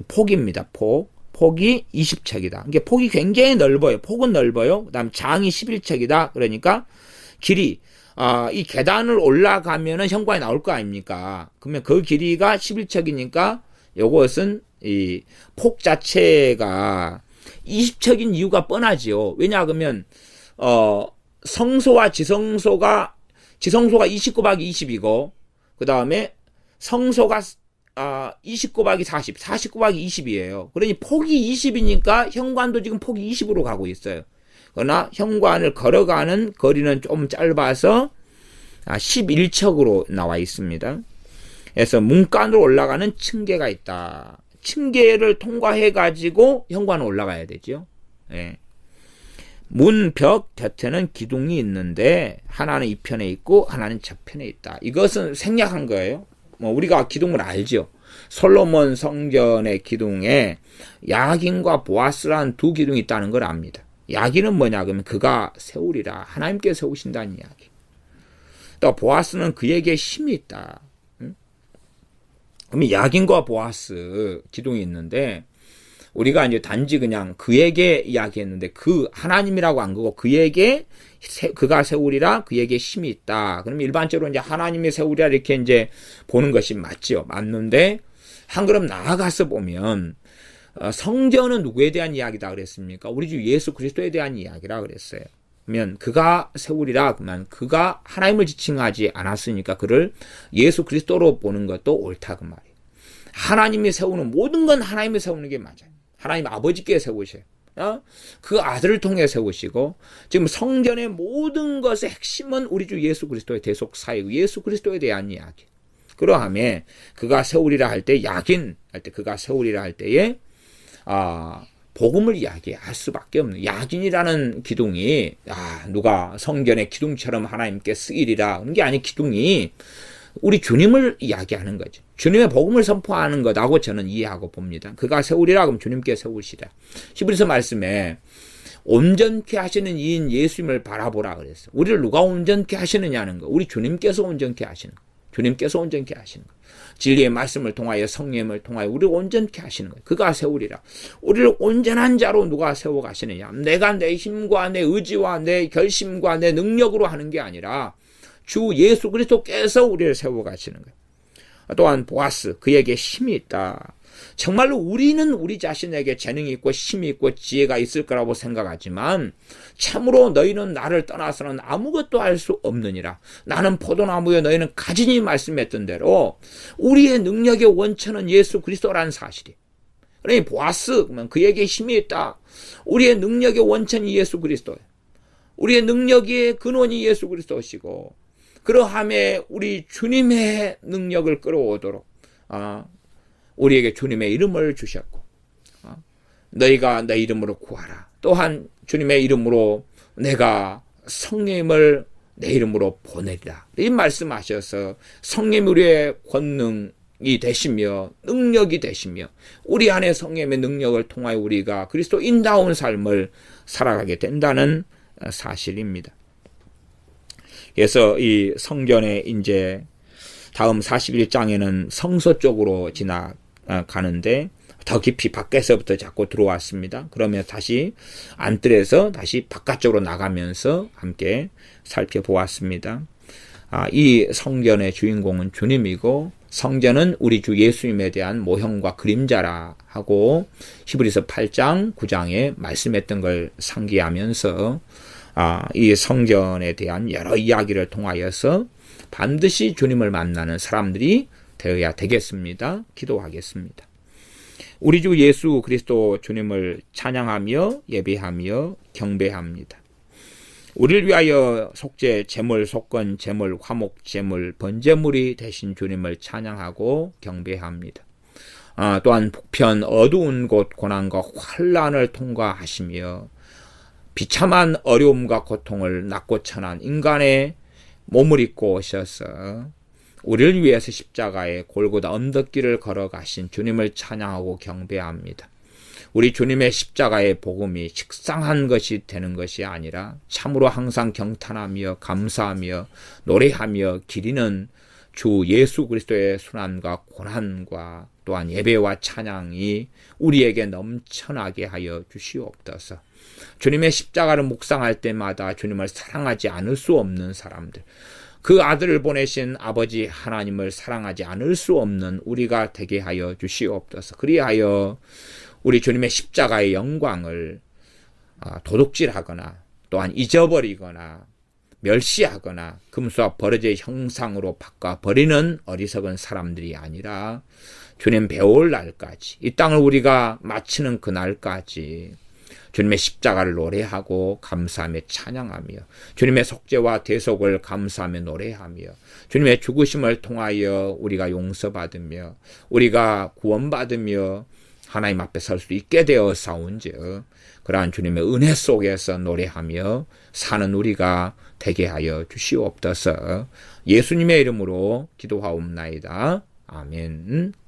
폭입니다. 폭이 20척이다. 이게 폭이 굉장히 넓어요. 폭은 넓어요. 그다음 장이 11척이다. 그러니까 길이 이 계단을 올라가면은 현관이 나올 거 아닙니까? 그러면 그 길이가 11척이니까 요것은 이 폭 자체가 20척인 이유가 뻔하지요. 왜냐 그러면 성소와 지성소가 20 곱하기 20이고 그 다음에 성소가 20 곱하기 40 곱하기 20이에요. 그러니 폭이 20이니까 현관도 지금 폭이 20으로 가고 있어요. 그러나 현관을 걸어가는 거리는 좀 짧아서 11척으로 나와 있습니다. 그래서 문간으로 올라가는 층계가 있다. 층계를 통과해가지고 현관으로 올라가야 되죠. 예. 문벽 곁에는 기둥이 있는데 하나는 이 편에 있고 하나는 저 편에 있다. 이것은 생략한 거예요. 우리가 기둥을 알죠. 솔로몬 성전의 기둥에 야긴과 보아스라는 두 기둥이 있다는 걸 압니다. 야긴은 뭐냐 그러면 그가 세우리라. 하나님께 세우신다는 이야기. 또 보아스는 그에게 힘이 있다. 그러면 야긴과 보아스 기둥이 있는데 우리가 이제 단지 그냥 그에게 이야기했는데 그 하나님이라고 안 그거 그에게 그가 세우리라 그에게 힘이 있다. 그러면 일반적으로 이제 하나님이 세우리라 이렇게 이제 보는 것이 맞지요. 맞는데 한 걸음 나아가서 보면 성전은 누구에 대한 이야기다 그랬습니까? 우리 주 예수 그리스도에 대한 이야기라 그랬어요. 그러면 그가 세우리라 그러면 그가 하나님을 지칭하지 않았으니까 그를 예수 그리스도로 보는 것도 옳다 그 말이에요. 하나님이 세우는 모든 건 하나님이 세우는 게 맞아요. 하나님 아버지께 세우셔요. 그 아들을 통해 세우시고 지금 성전의 모든 것의 핵심은 우리 주 예수 그리스도의 대속사이고 예수 그리스도에 대한 이야기. 그러함에 그가 세우리라 할 때 야긴 할 때 그가 세우리라 할 때에 복음을 이야기할 수밖에 없는 야긴이라는 기둥이 누가 성전의 기둥처럼 하나님께 쓰이리라 그런 게 아니 기둥이 우리 주님을 이야기하는 거죠. 주님의 복음을 선포하는 거라고 저는 이해하고 봅니다. 그가 세우리라 그럼 주님께 세우시라. 히브리서 말씀에 온전케 하시는 이인 예수님을 바라보라 그랬어요. 우리를 누가 온전케 하시느냐는 거. 우리 주님께서 온전케 하시는 거. 주님께서 온전케 하시는 거. 진리의 말씀을 통하여 성령을 통하여 우리를 온전케 하시는 거예요. 그가 세우리라. 우리를 온전한 자로 누가 세워 가시느냐. 내가 내 힘과 내 의지와 내 결심과 내 능력으로 하는 게 아니라 주 예수 그리스도께서 우리를 세워 가시는 거예요. 또한 보아스 그에게 힘이 있다. 정말로 우리는 우리 자신에게 재능이 있고 힘이 있고 지혜가 있을 거라고 생각하지만 참으로 너희는 나를 떠나서는 아무것도 할 수 없느니라. 나는 포도나무여 너희는 가지니 말씀했던 대로 우리의 능력의 원천은 예수 그리스도라는 사실이. 그러니 보아스 그러면 그에게 힘이 있다. 우리의 능력의 원천이 예수 그리스도예요. 우리의 능력의 근원이 예수 그리스도시고 그러함에 우리 주님의 능력을 끌어오도록 우리에게 주님의 이름을 주셨고 너희가 내 이름으로 구하라. 또한 주님의 이름으로 내가 성령님을 내 이름으로 보내리라. 이 말씀하셔서 성령이 우리의 권능이 되시며 능력이 되시며 우리 안에 성령의 능력을 통하여 우리가 그리스도인다운 삶을 살아가게 된다는 사실입니다. 그래서 이 성전에 이제 다음 41장에는 성소 쪽으로 지나가는데 더 깊이 밖에서부터 자꾸 들어왔습니다. 그러면 다시 안뜰에서 다시 바깥쪽으로 나가면서 함께 살펴보았습니다. 이 성전의 주인공은 주님이고 성전은 우리 주 예수님에 대한 모형과 그림자라 하고 히브리서 8장 9장에 말씀했던 걸 상기하면서 이 성전에 대한 여러 이야기를 통하여서 반드시 주님을 만나는 사람들이 되어야 되겠습니다. 기도하겠습니다. 우리 주 예수 그리스도 주님을 찬양하며 예배하며 경배합니다. 우리를 위하여 속죄, 제물, 속건, 제물, 화목, 제물, 번제물이 되신 주님을 찬양하고 경배합니다. 또한 북편 어두운 곳 고난과 환난을 통과하시며 비참한 어려움과 고통을 낫고 천한 인간의 몸을 입고 오셔서 우리를 위해서 십자가의 골고다 언덕길을 걸어가신 주님을 찬양하고 경배합니다. 우리 주님의 십자가의 복음이 식상한 것이 되는 것이 아니라 참으로 항상 경탄하며 감사하며 노래하며 기리는 주 예수 그리스도의 순환과 고난과 또한 예배와 찬양이 우리에게 넘쳐나게 하여 주시옵소서. 주님의 십자가를 묵상할 때마다 주님을 사랑하지 않을 수 없는 사람들, 그 아들을 보내신 아버지 하나님을 사랑하지 않을 수 없는 우리가 되게 하여 주시옵소서. 그리하여 우리 주님의 십자가의 영광을 도둑질하거나 또한 잊어버리거나 멸시하거나 금수와 버러지의 형상으로 바꿔버리는 어리석은 사람들이 아니라 주님 배울 날까지, 이 땅을 우리가 마치는 그날까지 주님의 십자가를 노래하고 감사하며 찬양하며 주님의 속죄와 대속을 감사하며 노래하며 주님의 죽으심을 통하여 우리가 용서받으며 우리가 구원받으며 하나님 앞에 설 수 있게 되어 싸운즉 그러한 주님의 은혜 속에서 노래하며 사는 우리가 되게 하여 주시옵소서. 예수님의 이름으로 기도하옵나이다. 아멘.